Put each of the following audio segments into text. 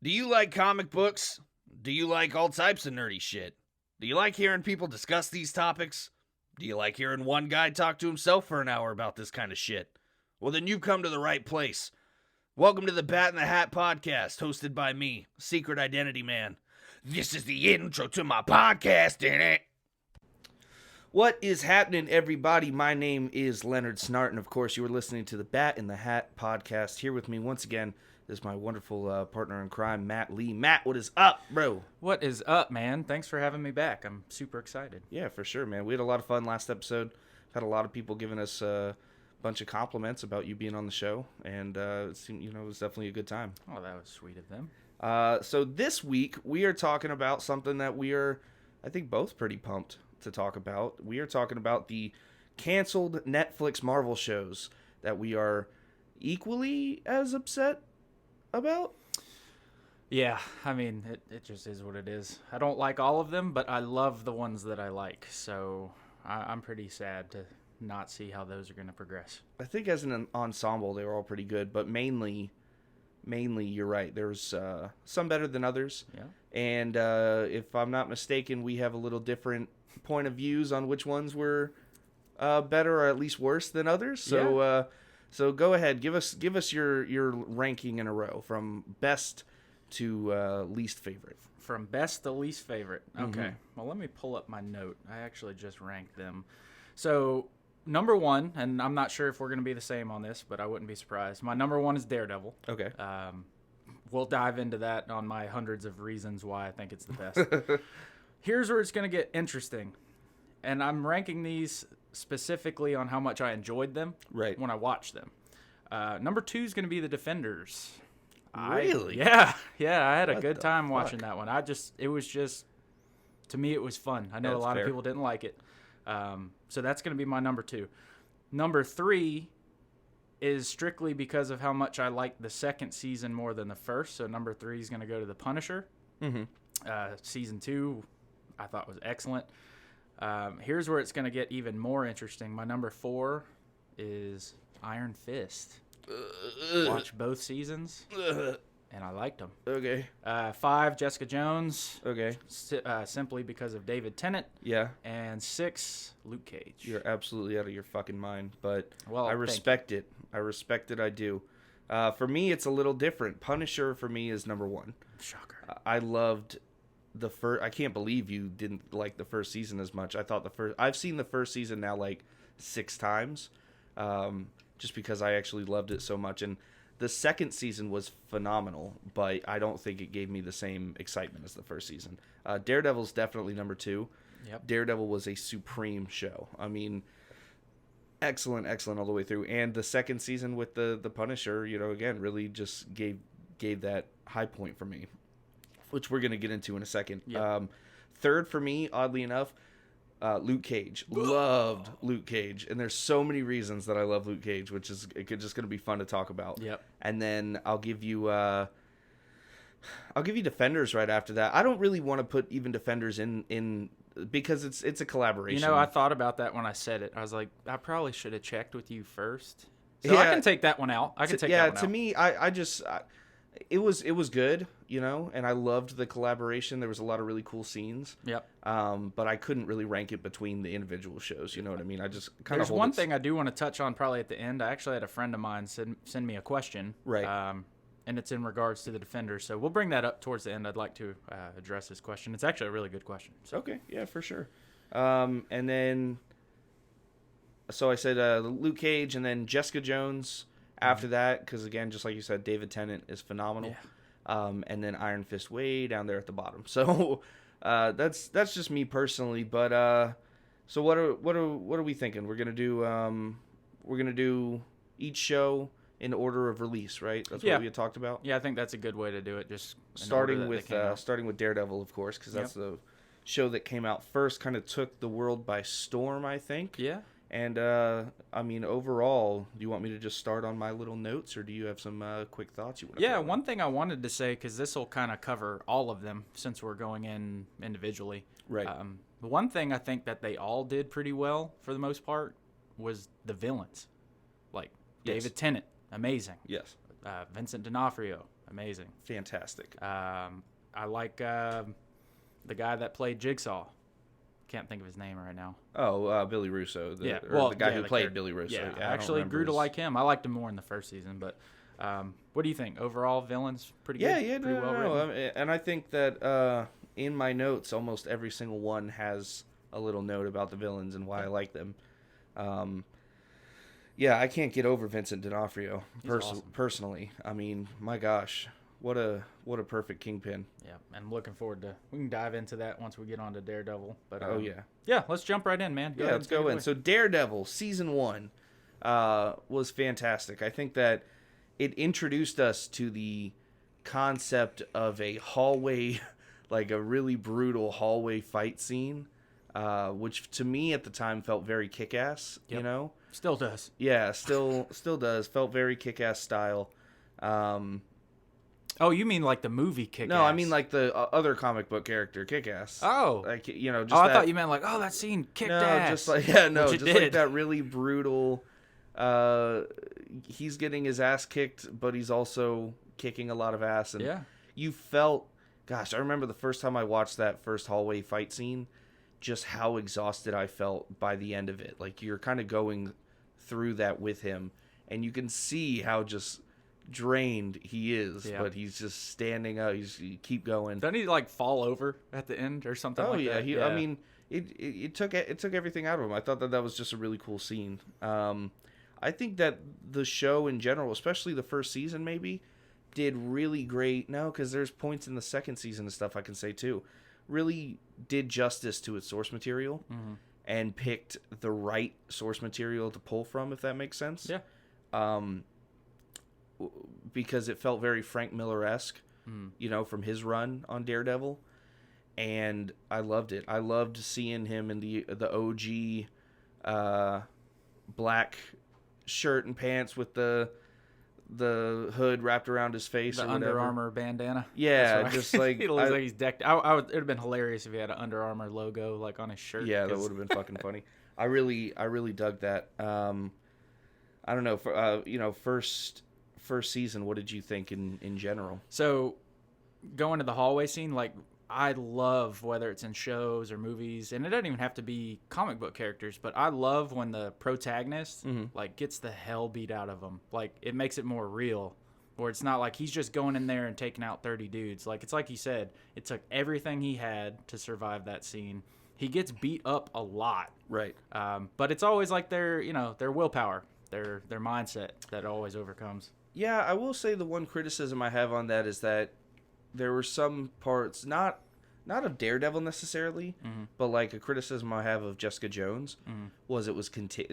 Do you like comic books? Do you like all types of nerdy shit? Do you like hearing people discuss these topics? Do you like hearing one guy talk to himself for an hour about this kind of shit? Well, then you've come to the right place. Welcome to the Bat in the Hat podcast, hosted by me, Secret Identity Man. This is the intro to my podcast, innit? What is happening, everybody? My name is Leonard Snart, and of course, you are listening to the Bat in the Hat podcast. Here with me once again is my wonderful partner in crime, Matt Lee. Matt, what is up, bro? What is up, man? Thanks for having me back. I'm super excited. Yeah, for sure, man. We had a lot of fun last episode. Had a lot of people giving us a bunch of compliments about you being on the show, and it seemed, it was definitely a good time. Oh, that was sweet of them. So this week we are talking about something that we are, I think, both pretty pumped to talk about. We are talking about the canceled Netflix Marvel shows that we are equally as upset about. Yeah, I mean, it just is what it is. I don't like all of them, but I love the ones that I like. So I'm pretty sad to not see how those are going to progress. I think as an ensemble they were all pretty good, but mainly you're right. There's some better than others. Yeah. And if I'm not mistaken, we have a little different point of views on which ones were better or at least worse than others. So Yeah. So go ahead, give us your ranking in a row from best to least favorite. From best to least favorite. Okay. Mhm. Well, let me pull up my note. I actually just ranked them. So, number one, and I'm not sure if we're going to be the same on this, but I wouldn't be surprised. My number one is Daredevil. Okay. We'll dive into that on my hundreds of reasons why I think it's the best. Here's where it's going to get interesting. And I'm ranking these specifically on how much I enjoyed them Right. when I watched them. Number two is going to be The Defenders. Really? Yeah. I had a What good the time watching fuck? that one. To me, it was fun. I know That's a lot fair. of people didn't like it. So that's going to be my number two. Number three is strictly because of how much I liked the second season more than the first. So number three is going to go to The Punisher. Mm-hmm. Season two, I thought was excellent. Here's where it's going to get even more interesting. My number four is Iron Fist. Watched both seasons, and I liked them. Okay. Five, Jessica Jones, Okay. simply because of David Tennant. Yeah. And six, Luke Cage. You're absolutely out of your fucking mind, but Well, I thank respect it. I respect it. I do. For me, it's a little different. Punisher for me is number one. Shocker. I loved the first. I can't believe you didn't like the first season as much. I thought I've seen the first season now like 6 times, just because I actually loved it so much. And the second season was phenomenal, but I don't think it gave me the same excitement as the first season. Daredevil's definitely number two. Yep. Daredevil was a supreme show. I mean, excellent all the way through. And the second season with the Punisher, again, really just gave that high point for me, which we're going to get into in a second. Yep. Third for me, oddly enough, Luke Cage. Loved Luke Cage. And there's so many reasons that I love Luke Cage, which is just going to be fun to talk about. Yep. And then I'll give you Defenders right after that. I don't really want to put even Defenders in because it's a collaboration. I thought about that when I said it. I was like, I probably should have checked with you first. So I can take that one out. To me, it was good, and I loved the collaboration. There was a lot of really cool scenes. Yep. But I couldn't really rank it between the individual shows. You know what I mean? I just kind of. There's one thing I do want to touch on probably at the end. I actually had a friend of mine send me a question. Right. And it's in regards to the Defenders. So we'll bring that up towards the end. I'd like to address this question. It's actually a really good question. So. Okay. Yeah, for sure. And then. So I said Luke Cage, and then Jessica Jones after that, because again, just like you said, David Tennant is phenomenal. Yeah. And then Iron Fist way down there at the bottom. So that's just me personally. But so what are we thinking? We're gonna do each show in order of release, right? That's what we had talked about. Yeah, I think that's a good way to do it. Just starting with Daredevil, of course, because that's the show that came out first. Kind of took the world by storm, I think. Yeah. And, I mean, overall, do you want me to just start on my little notes, or do you have some quick thoughts you want to Yeah, one thing I wanted to say, because this will kind of cover all of them since we're going in individually. Right. The one thing I think that they all did pretty well, for the most part, was the villains. Like, Yes. David Tennant, amazing. Yes. Vincent D'Onofrio, amazing. Fantastic. I like the guy that played Jigsaw. Can't think of his name right now. Oh, Billy Russo. The guy who the played character. Billy Russo. Yeah, Yeah, I actually grew to like him. I liked him more in the first season, but what do you think? Overall, villains pretty good? Yeah, pretty well written? And I think that in my notes, almost every single one has a little note about the villains and why I like them. Yeah, I can't get over Vincent D'Onofrio Awesome. personally. I mean, my gosh, what a perfect Kingpin. Yeah, and I'm looking forward to. We can dive into that once we get on to Daredevil. But yeah, let's jump right in, man. Let's go in. So Daredevil season 1 was fantastic. I think that it introduced us to the concept of a hallway, like a really brutal hallway fight scene, which to me at the time felt very kick-ass. Yep. You know, Still does. yeah, still does. Felt very kick-ass style. Oh, you mean like the movie Kick-Ass? No, I mean like the other comic book character, Kick-Ass. Oh. Like, you know, just I that, thought you meant like, that scene kicked ass. just like Which it just like did. that really brutal. He's getting his ass kicked, but he's also kicking a lot of ass, and Yeah. you felt. Gosh, I remember the first time I watched that first hallway fight scene, just how exhausted I felt by the end of it. Like you're kind of going through that with him, and you can see how just drained he is, Yeah. but he's just standing up. You keep going. Doesn't he like fall over at the end or something Oh like yeah, that? I mean, it took everything out of him. I thought that was just a really cool scene. I think that the show in general, especially the first season, maybe did really great. No, because there's points in the second season and stuff I can say too. Really did justice to its source material and picked the right source material to pull from, if that makes sense. Yeah. Because it felt very Frank Miller-esque, you know, from his run on Daredevil. And I loved it. I loved seeing him in the OG black shirt and pants with the hood wrapped around his face. The or Under whatever. Armour bandana. Yeah, That's right. just like he looks like he's decked. It would have been hilarious if he had an Under Armour logo like on his shirt. Yeah, that would have been fucking funny. I really dug that. I don't know. For first season, what did you think in general? So, going to the hallway scene, like I love whether it's in shows or movies, and it doesn't even have to be comic book characters, but I love when the protagonist like gets the hell beat out of him. Like it makes it more real, where it's not like he's just going in there and taking out 30 dudes. Like it's like you said, it took everything he had to survive that scene. He gets beat up a lot, Right. but it's always like their willpower, their mindset that always overcomes. Yeah, I will say the one criticism I have on that is that there were some parts, not of Daredevil necessarily, but like a criticism I have of Jessica Jones was it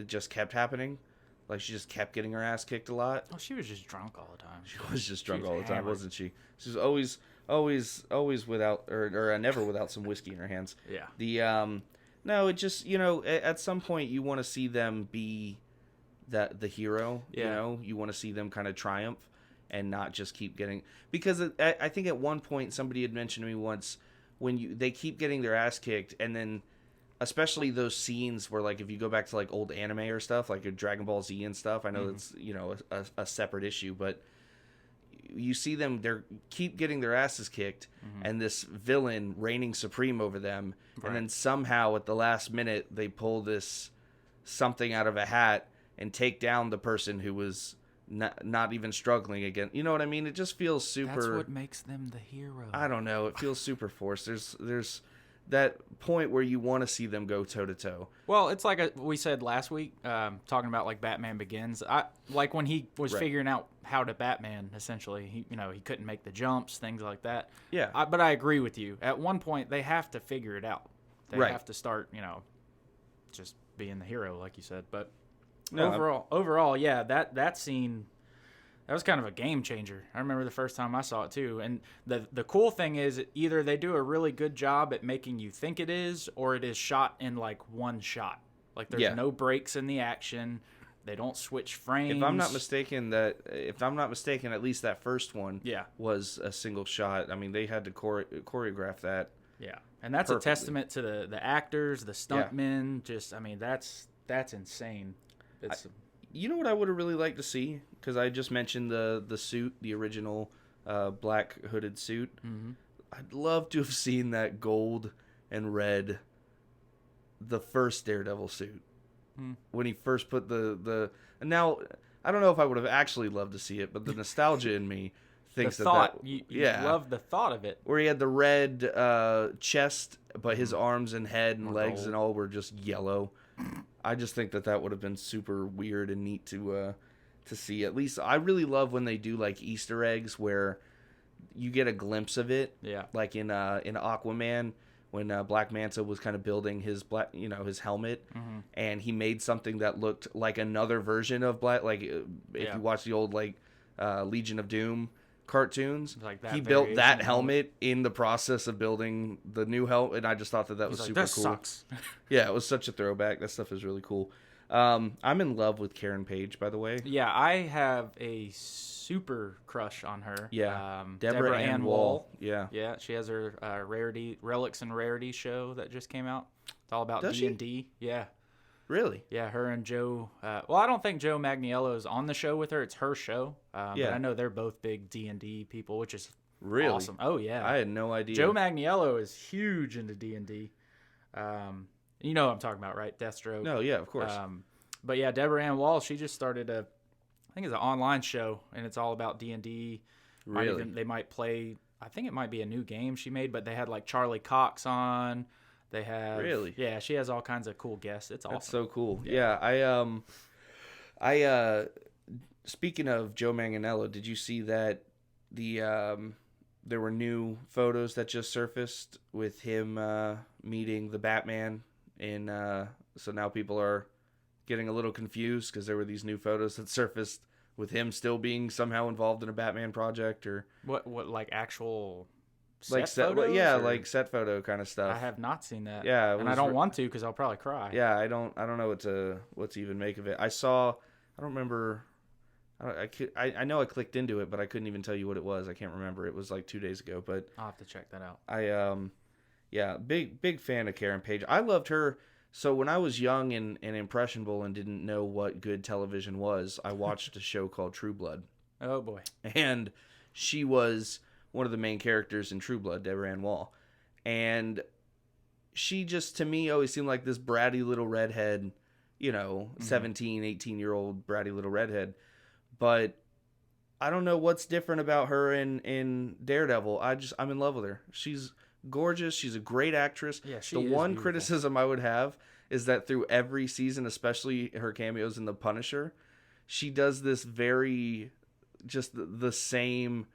just kept happening. Like she just kept getting her ass kicked a lot. Oh, she was just drunk all the time. She was just drunk was all the time, hammered. wasn't she? She was always without or never without some whiskey in her hands. Yeah. The no, it just, you know, at some point you want to see them be the hero. Yeah. You know, you want to see them kind of triumph and not just keep getting, because I think at one point somebody had mentioned to me once, when they keep getting their ass kicked, and then especially those scenes where, like, if you go back to like old anime or stuff like Dragon Ball Z and stuff, I know it's, you know, a separate issue, but you see them, keep getting their asses kicked, and this villain reigning supreme over them, and then somehow at the last minute they pull this something out of a hat and take down the person who was not even struggling again. You know what I mean? It just feels super. That's what makes them the hero. I don't know. It feels super forced. There's that point where you want to see them go toe to toe. Well, it's like we said last week, talking about like Batman Begins. I like when he was figuring out how to Batman. Essentially, he couldn't make the jumps, things like that. Yeah. But I agree with you. At one point, they have to figure it out. They Right. have to start, just being the hero, like you said. But No, overall, yeah, that scene, that was kind of a game changer. I remember the first time I saw it too. And the cool thing is either they do a really good job at making you think it is, or it is shot in like one shot. Like there's no breaks in the action. They don't switch frames. If I'm not mistaken, at least that first one Yeah. was a single shot. I mean, they had to choreograph that. Yeah. And that's perfectly. a testament to the actors, the stuntmen. Just, I mean, that's insane. It's You know what I would have really liked to see? Because I just mentioned the suit, the original black hooded suit. Mm-hmm. I'd love to have seen that gold and red, the first Daredevil suit. When he first put the and now I don't know if I would have actually loved to see it, but the nostalgia in me thinks The that thought, that you yeah, love the thought of it. where he had the red chest, but his arms and head and Or legs gold. and all were just yellow. I just think that would have been super weird and neat to see. At least I really love when they do like Easter eggs where you get a glimpse of it. Yeah. Like in Aquaman, when Black Manta was kind of building his his helmet, and he made something that looked like another version of Black. Like if Yeah. you watch the old like Legion of Doom cartoons, Like that he built variation that of helmet in the process of building the new helmet, and I just thought that was He's like, super this cool. sucks. Yeah, it was such a throwback. That stuff is really cool. I'm in love with Karen Page, by the way. Yeah, I have a super crush on her. Yeah, Deborah Ann Wall. Yeah. Yeah, she has her Relics and Rarities show that just came out. It's all about Does she? D&D. Yeah. Really? Yeah, her and Joe. Well, I don't think Joe Magniello is on the show with her. It's her show. But Yeah. I know they're both big D&D people, which is Really? awesome. Oh yeah, I had no idea. Joe Magniello is huge into D&D. You know what I'm talking about, right? Deathstroke. No, yeah, of course. But yeah, Deborah Ann Wall, she just started I think it's an online show, and it's all about D&D. Really? They might play, I think it might be a new game she made, but they had like Charlie Cox on. They have Really? Yeah, she has all kinds of cool guests. It's awesome. That's so cool. Yeah, speaking of Joe Manganiello, did you see that there were new photos that just surfaced with him meeting the Batman so now people are getting a little confused because there were these new photos that surfaced with him still being somehow involved in a Batman project or What like actual like set photos, yeah, or- like set photo kind of stuff. I have not seen that. Yeah, it and I was don't want to because I'll probably cry. Yeah, I don't know what to even make of it. I don't remember. I know I clicked into it, but I couldn't even tell you what it was. I can't remember. It was like 2 days ago, but I'll have to check that out. yeah, big fan of Karen Page. I loved her. So when I was young and impressionable and didn't know what good television was, I watched a show called True Blood, Oh boy. and she was one of the main characters in True Blood, Deborah Ann Wall, and she just to me always seemed like this bratty little redhead, 17, 18-year-old bratty little redhead. But I don't know what's different about her in Daredevil. I'm in love with her. She's gorgeous. She's a great actress. Yeah, she The is one beautiful. criticism I would have is that through every season, especially her cameos in The Punisher, she does this very just the same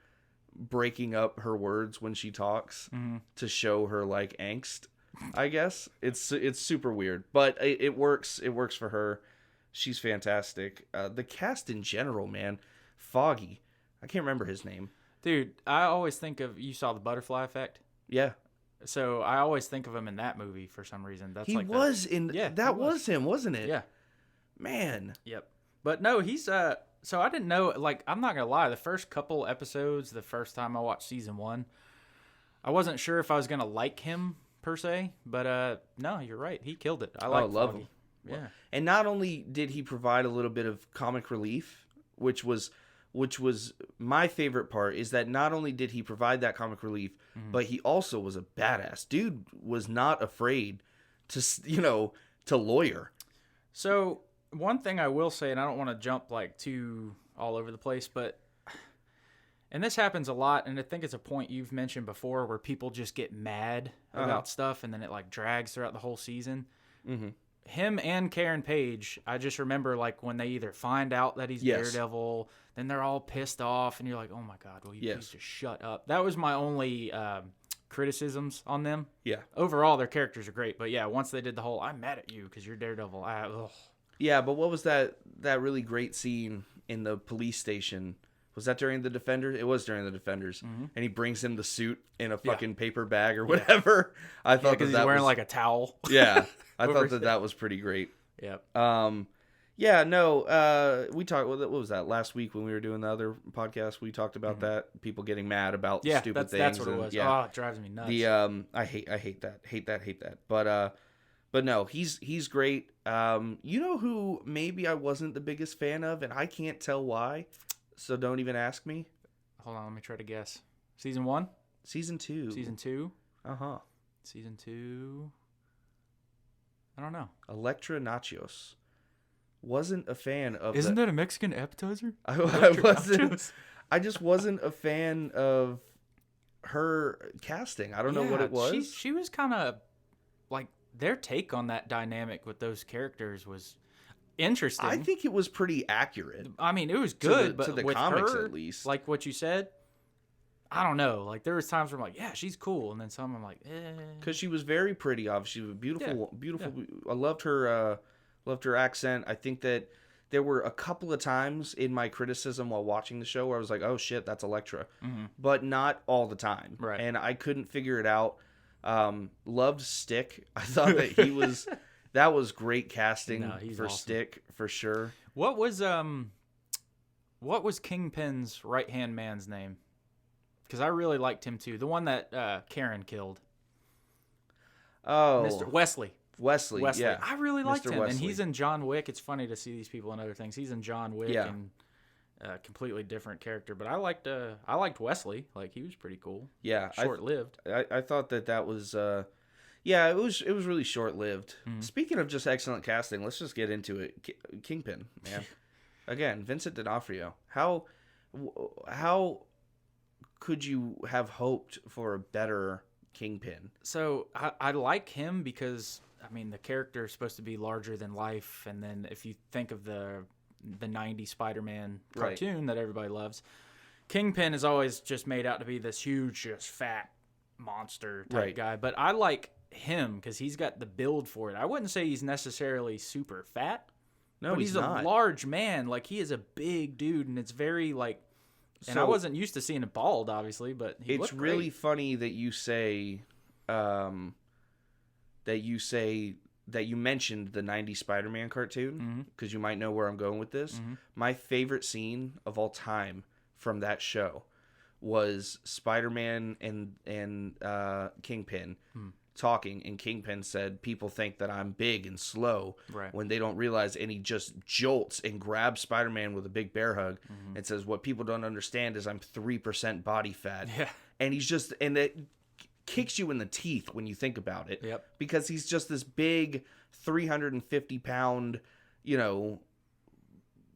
breaking up her words when she talks to show her like angst. I guess it's super weird, but it works. It works for her. She's fantastic. The cast in general, man. Foggy. I can't remember his name. Dude, I always think of, you saw The Butterfly Effect? Yeah. So I always think of him in that movie for some reason. That's He like was in Yeah, that he was. was him, wasn't it? Yeah. Man. Yep. But no, he's so I didn't know, like, I'm not gonna lie, the first couple episodes, the first time I watched season 1, I wasn't sure if I was gonna like him per se, but no, you're right. He killed it. I like love Foggy. him. Yeah. And not only did he provide a little bit of comic relief, which was my favorite part, is that not only did he provide that comic relief, but he also was a badass. Dude was not afraid to lawyer. So one thing I will say, and I don't want to jump like too all over the place, but and this happens a lot, and I think it's a point you've mentioned before where people just get mad about stuff, and then it like drags throughout the whole season. Mm-hmm. Him and Karen Page, I just remember like when they either find out that he's Yes. Daredevil, then they're all pissed off, and you're like, oh my god, will you Yes. please just shut up? That was my only criticisms on them. Yeah. Overall, their characters are great, but yeah, once they did the whole "I'm mad at you because you're Daredevil," Yeah, but what was that really great scene in the police station? Was that during the Defenders? It was during the Defenders. And he brings him the suit in a fucking paper bag or whatever. I thought because that he's wearing was, like a towel. yeah, I over thought his that was pretty great. Yep. Yeah, no, we talked, what was that, last week when we were doing the other podcast? We talked about that, people getting mad about Yeah, stupid things. that's what it and- was. Yeah. Oh, it drives me nuts. The I hate that. But no, he's great. You know who maybe I wasn't the biggest fan of, and I can't tell why, so don't even ask me. hold on, let me try to guess. Season 1? Season 2. Season 2? Uh-huh. Season 2? I don't know. Electra Nachos. Wasn't a fan of Isn't that a Mexican appetizer? I Electra wasn't. Nachos? I just wasn't a fan of her casting. I don't know what it was. She was kind of like their take on that dynamic with those characters was interesting. I think it was pretty accurate. I mean, it was To good, the- but to the with comics, her, at least. like what you said, I don't know. Like there was times where I'm like, yeah, she's cool, and then some I'm like, Because she was very pretty. Obviously, she was beautiful. I loved her accent. I think that there were a couple of times in my criticism while watching the show where I was like, "Oh shit, that's Electra," but not all the time. Right. And I couldn't figure it out. Loved Stick. I thought that he was. That was great casting No, he's for awesome. Stick for sure. What was Kingpin's right hand man's name? Because I really liked him too. The one that Karen killed, Oh, Mr. Wesley. Wesley. Yeah, I really liked Mr. him, and Wesley. he's in John Wick. It's funny to see these people in other things. He's in John Wick, Yeah. and a completely different character. But I liked Wesley. Like he was pretty cool. yeah. Short lived. I thought that was yeah, it was really short lived. Mm-hmm. Speaking of just excellent casting, let's just get into it. Kingpin, man. Again, Vincent D'Onofrio. How could you have hoped for a better Kingpin? So I like him because I mean the character is supposed to be larger than life, and then if you think of the '90s Spider-Man Right. cartoon that everybody loves, Kingpin is always just made out to be this huge, just fat monster type Right. guy. But I like him because he's got the build for it. I wouldn't say he's necessarily super fat, No, but he's not. a large man. Like he is a big dude, and it's very like. And I So- wasn't used to seeing him bald, obviously, but he It's looked really great. funny that you say that you mentioned the '90s Spider-Man cartoon because you might know where I'm going with this. My favorite scene of all time from that show was Spider-Man and Kingpin talking, and Kingpin said, "People think that I'm big and slow Right. when they don't realize," and he just jolts and grabs Spider-Man with a big bear hug and says, "What people don't understand is I'm 3% body fat." Yeah. And he's just, and it kicks you in the teeth when you think about it. Yep. Because he's just this big 350 pound,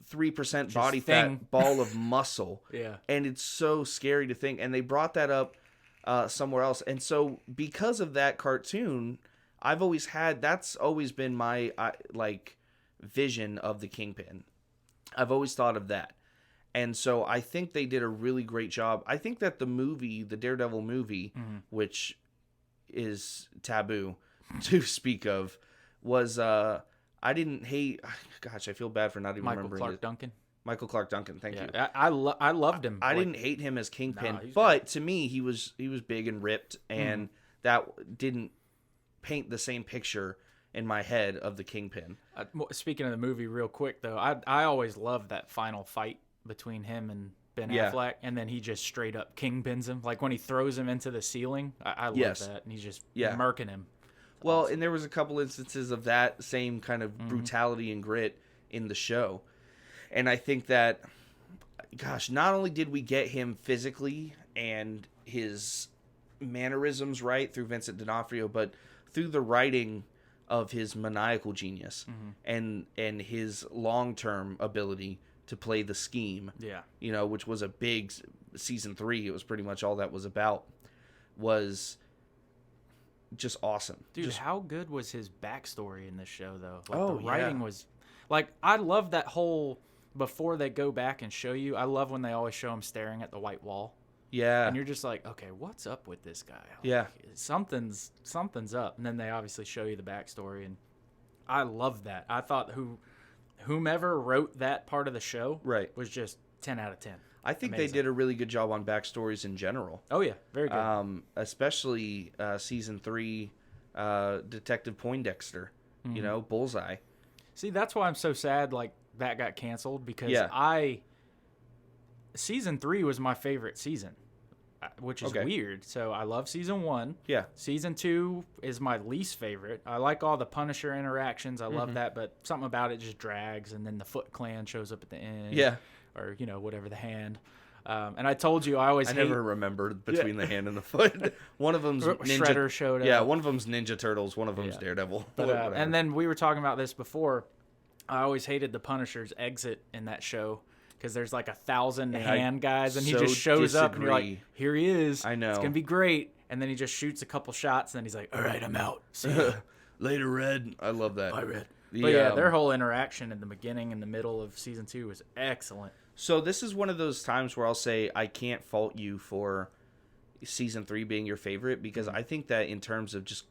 3% body thing. fat ball of muscle. Yeah. And it's so scary to think. And they brought that up somewhere else. And so because of that cartoon, that's always been my vision of the Kingpin. I've always thought of that. And so I think they did a really great job. I think that the movie, the Daredevil movie, which is taboo to speak of, was I didn't hate. Gosh, I feel bad for not even Michael remembering Clark it. Duncan. Michael Clark Duncan. Thank you. Yeah, I loved him. I Like, didn't hate him as Kingpin, No, he's but to me, he was big and ripped, and that didn't paint the same picture in my head of the Kingpin. Speaking of the movie, real quick though, I always loved that final fight between him and Ben Yeah. Affleck, and then he just straight up kingpins him. Like when he throws him into the ceiling, I love Yes. that, and he's just Yeah. murking him. Well, and there was a couple instances of that same kind of brutality and grit in the show. And I think that, gosh, not only did we get him physically and his mannerisms right through Vincent D'Onofrio, but through the writing of his maniacal genius and his long-term ability to play the scheme, Yeah. which was a big season 3. It was pretty much all that was about, was just awesome. Dude, Just- how good was his backstory in this show, though? Like, Oh, the writing was... Like, I love that whole... Before they go back and show you, I love when they always show him staring at the white wall. yeah. And you're just like, okay, what's up with this guy? Like, Yeah. Something's up. And then they obviously show you the backstory. And I love that. I thought whomever wrote that part of the show Right. was just 10 out of 10. I think Amazing. they did a really good job on backstories in general. Oh, yeah. Very good. Especially season 3, Detective Poindexter, Mm-hmm. Bullseye. See, that's why I'm so sad, like, that got canceled. Because Yeah. Season 3 was my favorite season, which is Okay. weird. So I love season 1. Yeah. Season 2 is my least favorite. I like all the Punisher interactions. I Mm-hmm. love that, but something about it just drags, and then the Foot Clan shows up at the end. Yeah. Or, whatever, the Hand. And I told you I always I hate. never remembered between the hand and the foot. One of them's Shredder showed up. Yeah, one of them's Ninja Turtles. One of them's Daredevil. But, Whatever. and then we were talking about this before. I always hated the Punisher's exit in that show because there's like 1,000 hand guys, and he so just shows up, and you're like, disagree. here he is. I know. It's going to be great. And then he just shoots a couple shots, and then he's like, all right, I'm out. See ya. Later, Red. I love that. Bye, Red. The, But yeah, their whole interaction in the beginning and the middle of season 2 was excellent. So this is one of those times where I'll say I can't fault you for season 3 being your favorite, because I think that in terms of just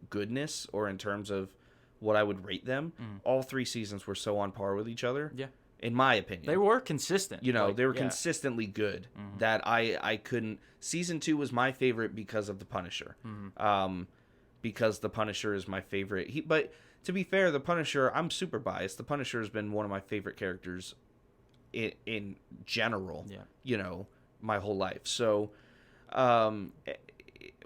goodness, or in terms of what I would rate them, all 3 seasons were so on par with each other. Yeah. In my opinion. They were consistent. You know, Like, they were yeah. consistently good. That I couldn't. Season 2 was my favorite because of the Punisher. Because the Punisher is my favorite. But to be fair, the Punisher, I'm super biased. The Punisher has been one of my favorite characters in general. Yeah. You know, my whole life. So,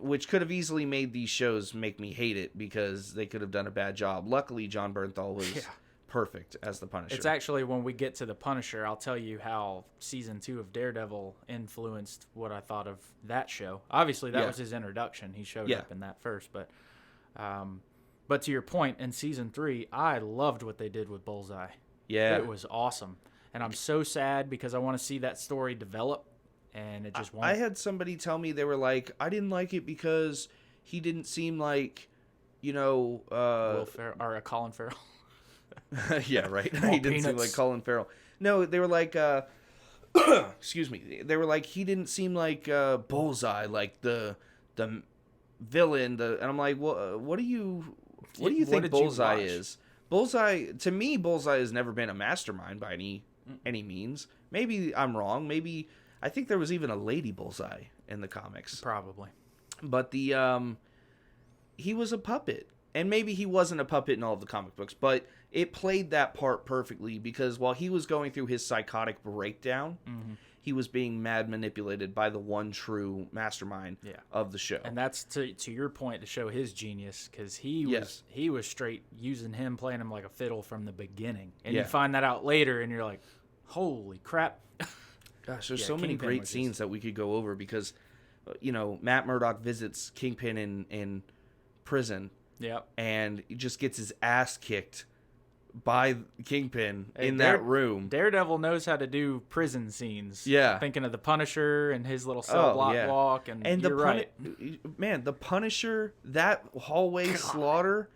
which could have easily made these shows make me hate it, because they could have done a bad job. Luckily, John Bernthal was perfect as the Punisher. It's actually, when we get to the Punisher, I'll tell you how season 2 of Daredevil influenced what I thought of that show. Obviously, that was his introduction. He showed up in that first, but to your point, in season 3, I loved what they did with Bullseye. Yeah. It was awesome, and I'm so sad because I want to see that story develop, and it just won't. I had somebody tell me, they were like, I didn't like it because he didn't seem like, you know, Will Ferrell, or Colin Farrell. yeah, right. More He didn't seem peanuts. like Colin Farrell. No, they were like, excuse me. They were like, he didn't seem like Bullseye, like the villain. And I'm like, well, what do you What think did you Bullseye watch? is? Bullseye, to me, Bullseye has never been a mastermind by any means. Maybe I'm wrong. Maybe I think there was even a lady Bullseye in the comics. Probably. But he was a puppet. And maybe he wasn't a puppet in all of the comic books, but it played that part perfectly, because while he was going through his psychotic breakdown, he was being mad manipulated by the one true mastermind of the show. And that's to your point, to show his genius, because he was straight using him, playing him like a fiddle from the beginning, and you find that out later, and you're like, holy crap. Gosh, there's so many great scenes that we could go over, because you know, Matt Murdock visits Kingpin in prison. Yep. And he just gets his ass kicked by Kingpin in that room. Daredevil knows how to do prison scenes. Yeah. Thinking of the Punisher and his little cell block walk, and you're right. Man, the Punisher, that hallway slaughter,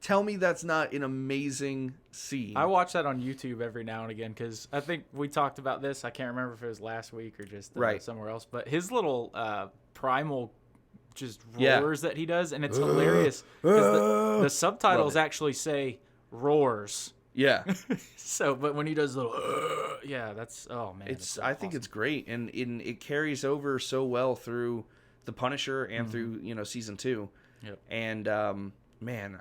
tell me that's not an amazing scene. I watch that on YouTube every now and again, because I think we talked about this. I can't remember if it was last week or just somewhere else. But his little primal just roars that he does, and it's hilarious, because the subtitles actually say roars. Yeah. So, but when he does little, that's, oh man, I think it's great, and it carries over so well through the Punisher and through, you know, season 2. Yep. And man,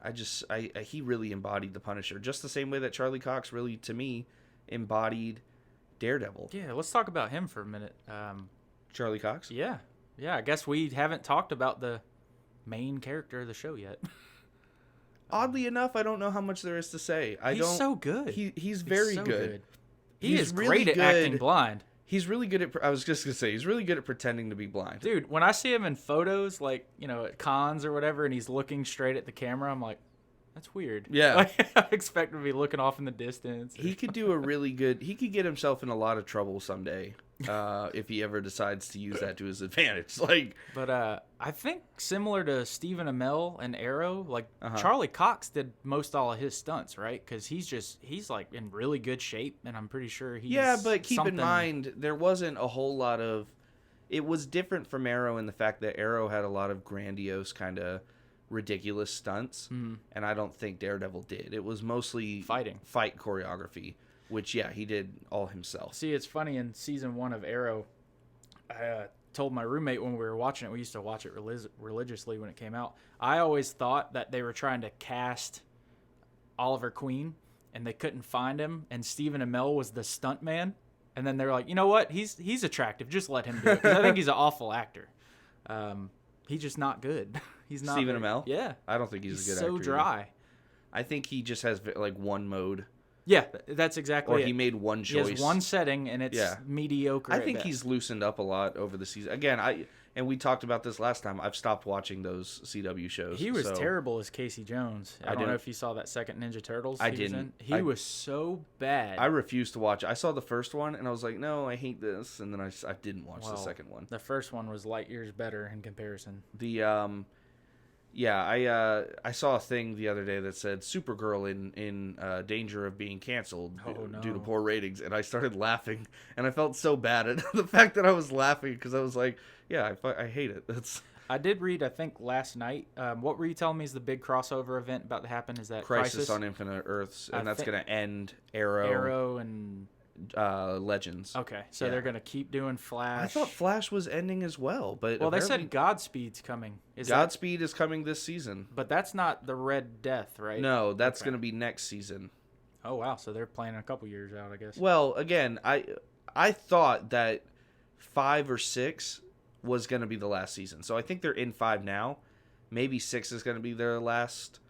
he really embodied the Punisher, just the same way that Charlie Cox really, to me, embodied Daredevil. Yeah, let's talk about him for a minute. Charlie Cox. Yeah. I guess we haven't talked about the main character of the show yet. Oddly enough, I don't know how much there is to say. He's so good. He's very so good. He He's is really great at good. acting blind. He's really good at. I was just gonna say he's really good at pretending to be blind. Dude, when I see him in photos, like, you know, at cons or whatever, and he's looking straight at the camera, I'm like, that's weird. Yeah. Like, I expect him to be looking off in the distance. He could do a really good. He could get himself in a lot of trouble someday, if he ever decides to use that to his advantage. Like, but I think similar to Stephen Amell and Arrow, like Charlie Cox did most all of his stunts, right? Because he's like in really good shape, and I'm pretty sure he's but keep in mind there wasn't a whole lot of. It was different from Arrow in the fact that Arrow had a lot of grandiose kind of ridiculous stunts, and I don't think Daredevil did. It was mostly fight choreography, which he did all himself. See, it's funny, in season 1 of Arrow, I told my roommate when we were watching it, we used to watch it religiously when it came out, I always thought that they were trying to cast Oliver Queen and they couldn't find him, and Stephen Amell was the stunt man, and then they were like, you know what, he's attractive, just let him do it, 'cause I think he's an awful actor. He's just not good. He's not Stephen Amell? Yeah. I don't think he's a good actor. So dry. I think he just has like one mode. Yeah, that's exactly Or it. he made one He choice. has one setting, and it's Yeah. mediocre. I at think best. he's loosened up a lot over the season. Again, and we talked about this last time. I've stopped watching those CW shows. He was so terrible as Casey Jones. I don't know didn't- if you saw that second Ninja Turtles. I he was didn't. in. He was so bad. I refused to watch. I saw the first one and I was like, no, I hate this. And then I didn't watch the Well, second one. The first one was light years better in comparison. I saw a thing the other day that said Supergirl in danger of being canceled due to no. poor ratings, and I started laughing, and I felt so bad at the fact that I was laughing because I was like, yeah, I hate it. I did read, I think last night. What were you telling me is the big crossover event about to happen? Is that Crisis on Infinite Earths, and that's going to end Arrow and Legends. okay, so Yeah. they're gonna keep doing Flash. I thought Flash was ending as well, but Well, they apparently said Godspeed's coming. Godspeed is coming this season. But that's not the Red Death, right? No, that's Okay. going to be next season. Oh wow, so they're planning a couple years out, I guess. Well, again, I thought that 5 or 6 was going to be the last season. So I think they're in 5 now. Maybe 6 is going to be their last.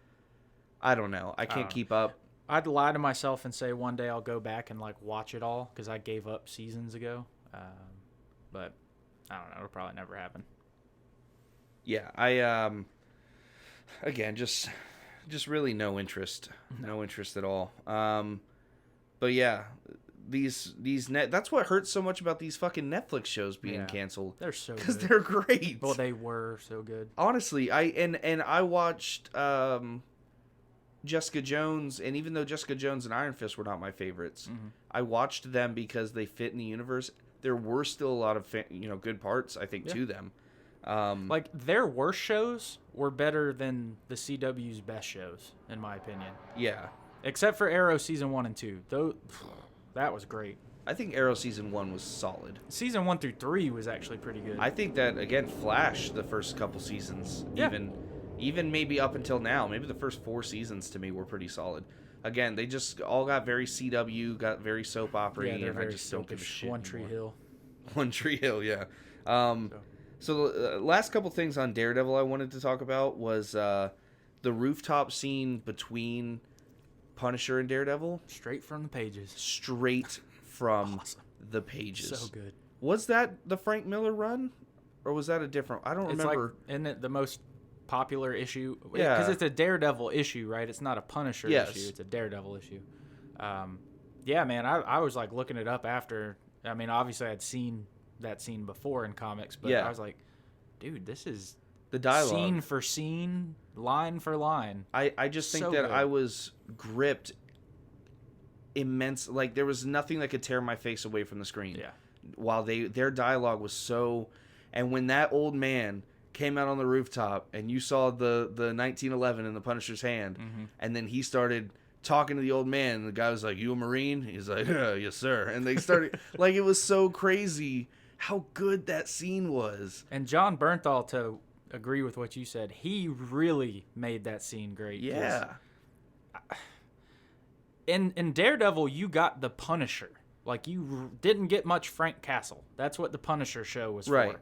I don't know. I can't keep up. I'd lie to myself and say one day I'll go back and like watch it all because I gave up seasons ago. But I don't know. It'll probably never happen. Yeah, I again just really no interest. No interest at all. But yeah, these that's what hurts so much about these fucking Netflix shows being Yeah. canceled. They're so Because good. they're great. Well, they were so good. Honestly, I watched Jessica Jones, and even though Jessica Jones and Iron Fist were not my favorites, I watched them because they fit in the universe. There were still a lot of good parts, I think, to them. Like their worst shows were better than the CW's best shows, in my opinion. Yeah, Except for Arrow season 1 and 2. Though that was great. I think Arrow season 1 was solid. Season 1 through 3 was actually pretty good. I think that again, Flash, the first couple seasons, Yeah. even maybe up until now, maybe the first 4 seasons to me were pretty solid. Again, they just all got very CW, got very soap opera, yeah, they're and I very just don't give a soapish. shit. One Tree anymore. Hill. One Tree Hill, yeah. So the last couple things on Daredevil I wanted to talk about was the rooftop scene between Punisher and Daredevil, Straight from the pages. straight from Awesome. the pages. So good. Was that the Frank Miller run, or was that a different? I don't It's remember. like, isn't it the most popular issue? Yeah. Because it's a Daredevil issue, right? It's not a Punisher Yes. issue. It's a Daredevil issue. Yeah, man, I was like looking it up after. I mean, obviously I'd seen that scene before in comics, but Yeah. I was like, dude, this is The dialogue. scene for scene, line for line. I just think So that good. I was gripped immense. Like there was nothing that could tear my face away from the screen. Yeah. While their dialogue was so, and when that old man came out on the rooftop and you saw the 1911 in the Punisher's hand, and then he started talking to the old man, and the guy was like, "You a Marine?" He's like, "Yes, sir." And they started like it was so crazy how good that scene was. And John Bernthal, to agree with what you said, he really made that scene great. 'cause Yeah. In Daredevil, you got the Punisher. Like, you didn't get much Frank Castle. That's what the Punisher show was Right. for.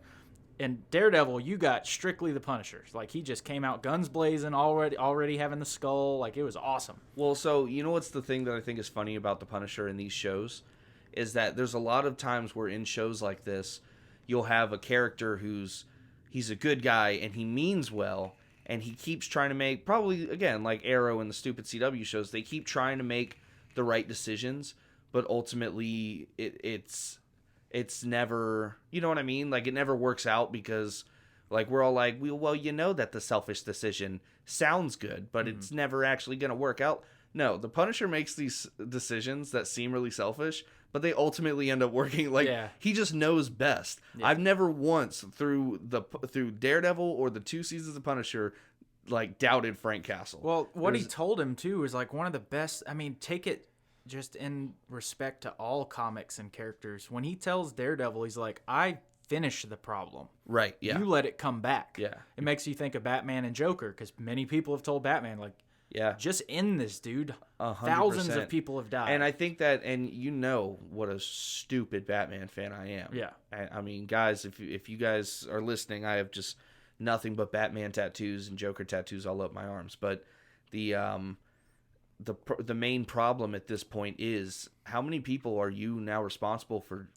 In Daredevil, you got strictly the Punisher. Like, he just came out guns blazing, already having the skull. Like, it was awesome. Well, so you know what's the thing that I think is funny about the Punisher in these shows is that there's a lot of times where in shows like this, you'll have a character he's a good guy and he means well, and he keeps trying to make, probably again like Arrow and the stupid CW shows, they keep trying to make the right decisions, but ultimately it's never, you know what I mean? Like it never works out because like we're all like, well, you know that the selfish decision sounds good, but it's never actually going to work out. No, the Punisher makes these decisions that seem really selfish, but they ultimately end up working. Like he just knows best. Yeah. I've never once through Daredevil or the 2 seasons of Punisher like doubted Frank Castle. Well, what he told him, too, was like one of the best. I mean, take it just in respect to all comics and characters. When he tells Daredevil, he's like, I finish the problem. Right, yeah. You let it come back. Yeah. It makes you think of Batman and Joker, because many people have told Batman, like, yeah. just end this, dude. 100%. Thousands of people have died. And I think that, and you know what a stupid Batman fan I am. Yeah. I mean, guys, if you guys are listening, I have just nothing but Batman tattoos and Joker tattoos all up my arms. But the the main problem at this point is how many people are you now responsible for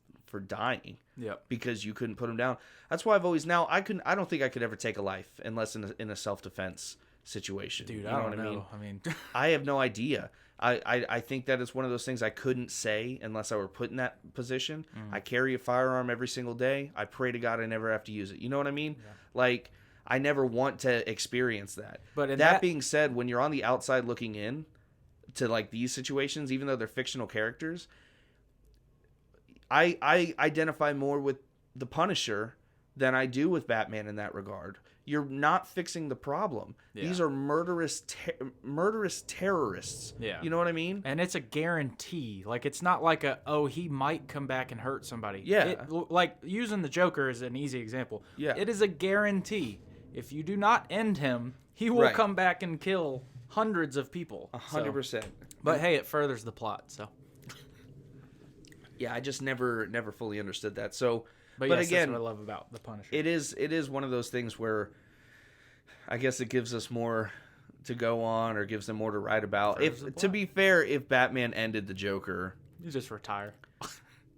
dying Yep. because you couldn't put them down. That's why I've always now I don't think I could ever take a life unless in a self-defense situation. Dude, You I know don't what know. I mean, I have no idea. I think that it's one of those things I couldn't say unless I were put in that position. I carry a firearm every single day. I pray to God I never have to use it. You know what I mean? Yeah. Like, I never want to experience that. But in that being said, when you're on the outside looking in to like these situations, even though they're fictional characters, I identify more with the Punisher than I do with Batman in that regard. You're not fixing the problem. Yeah. These are murderous terrorists. Yeah. You know what I mean? and it's a guarantee. Like, it's not like he might come back and hurt somebody. Yeah. Like, using the Joker is an easy example. Yeah. It is a guarantee. If you do not end him, he will Right. come back and kill hundreds of people. 100%. But hey, it furthers the plot, so. Yeah, I just never fully understood that. So, But but yes, again, that's what I love about the Punisher. it is one of those things where I guess it gives us more to go on or gives them more to write about. Furthers the If to plot. be fair, if Batman ended the Joker, You just retire.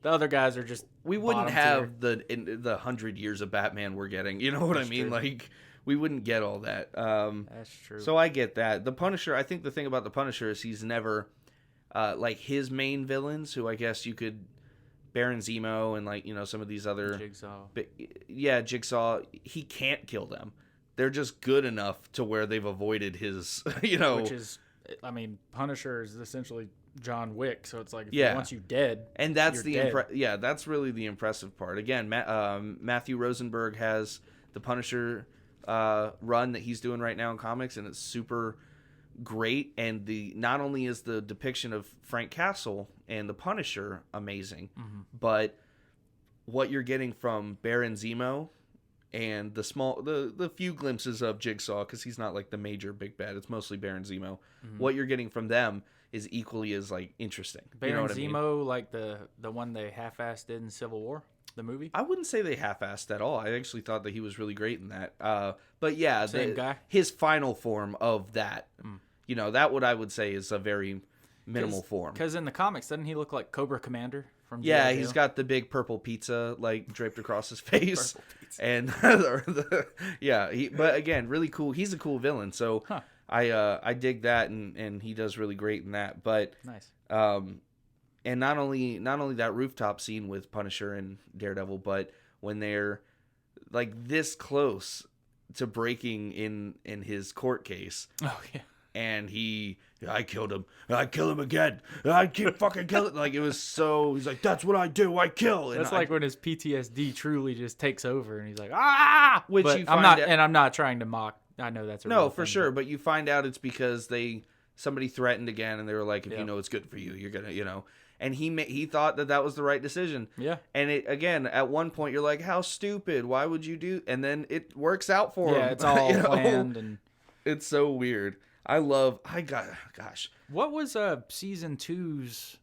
The other guys are just we wouldn't bottom have the 100 years of Batman we're getting. You know what That's I mean? true. Like, we wouldn't get all that. That's true. So I get that. The Punisher, I think the thing about the Punisher is he's never like his main villains, who I guess you could Baron Zemo and like, you know, some of these other Jigsaw. Jigsaw, he can't kill them. They're just good enough to where they've avoided his, you know. Which is, I mean, Punisher is essentially John Wick, so it's like if Yeah. he wants you dead, And that's you're the dead. that's really the impressive part. Again, Matthew Rosenberg has the Punisher run that he's doing right now in comics, and it's super great. And the not only is the depiction of Frank Castle and the Punisher amazing, but what you're getting from Baron Zemo and the few glimpses of Jigsaw, because he's not like the major big bad, it's mostly Baron Zemo. What you're getting from them is equally as like interesting. Baron You know what I mean? Zemo, like the one they half-assed did in Civil War, the movie. I wouldn't say they half-assed at all. I actually thought that he was really great in that. But yeah, Same guy? his final form of that, you know, that what I would say is a very minimal form. Because in the comics, doesn't he look like Cobra Commander from Yeah, G.I. he's Joe? got the big purple pizza like draped across his face, Purple pizza. and yeah. But again, really cool. He's a cool villain, so Huh. I dig that, and he does really great in that. But Nice. and not only that rooftop scene with Punisher and Daredevil, but when they're like this close to breaking in his court case, Oh, yeah. and I killed him, I kill him again, I keep fucking killing. Like, it was so, he's like, that's what I do, I kill. And That's like when his PTSD truly just takes over, and he's like, ah! Which But you I'm find not, out- and I'm not trying to mock. I know that's a no, real for thing, sure, but you find out it's because somebody threatened again, and they were like, if Yeah. you know it's good for you, you're gonna, you know. And he thought that was the right decision. Yeah. And it, again, at one point you're like, how stupid? Why would you do? And then it works out for him. Yeah, it's all you know? planned. And It's so weird. Gosh. what was season 2's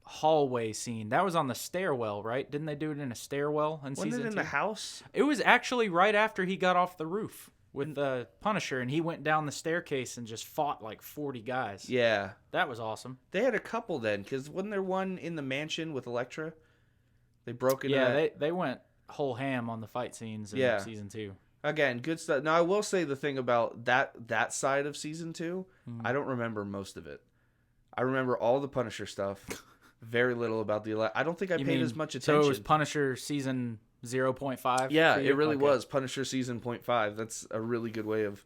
hallway scene? That was on the stairwell, right? Didn't they do it in a stairwell in Wasn't season it in 2? the house? It was actually right after he got off the roof with the Punisher, and he went down the staircase and just fought like 40 guys. Yeah. That was awesome. They had a couple then, because wasn't there one in the mansion with Elektra? They broke into Yeah, that. they went whole ham on the fight scenes in Yeah. season 2. Again, good stuff. Now, I will say the thing about that side of season 2, I don't remember most of it. I remember all the Punisher stuff. Very little about the I don't think I You paid mean- as much So attention. it was Punisher season 0.5? Yeah, for you? it really Okay. was Punisher season 0.5. That's a really good way of,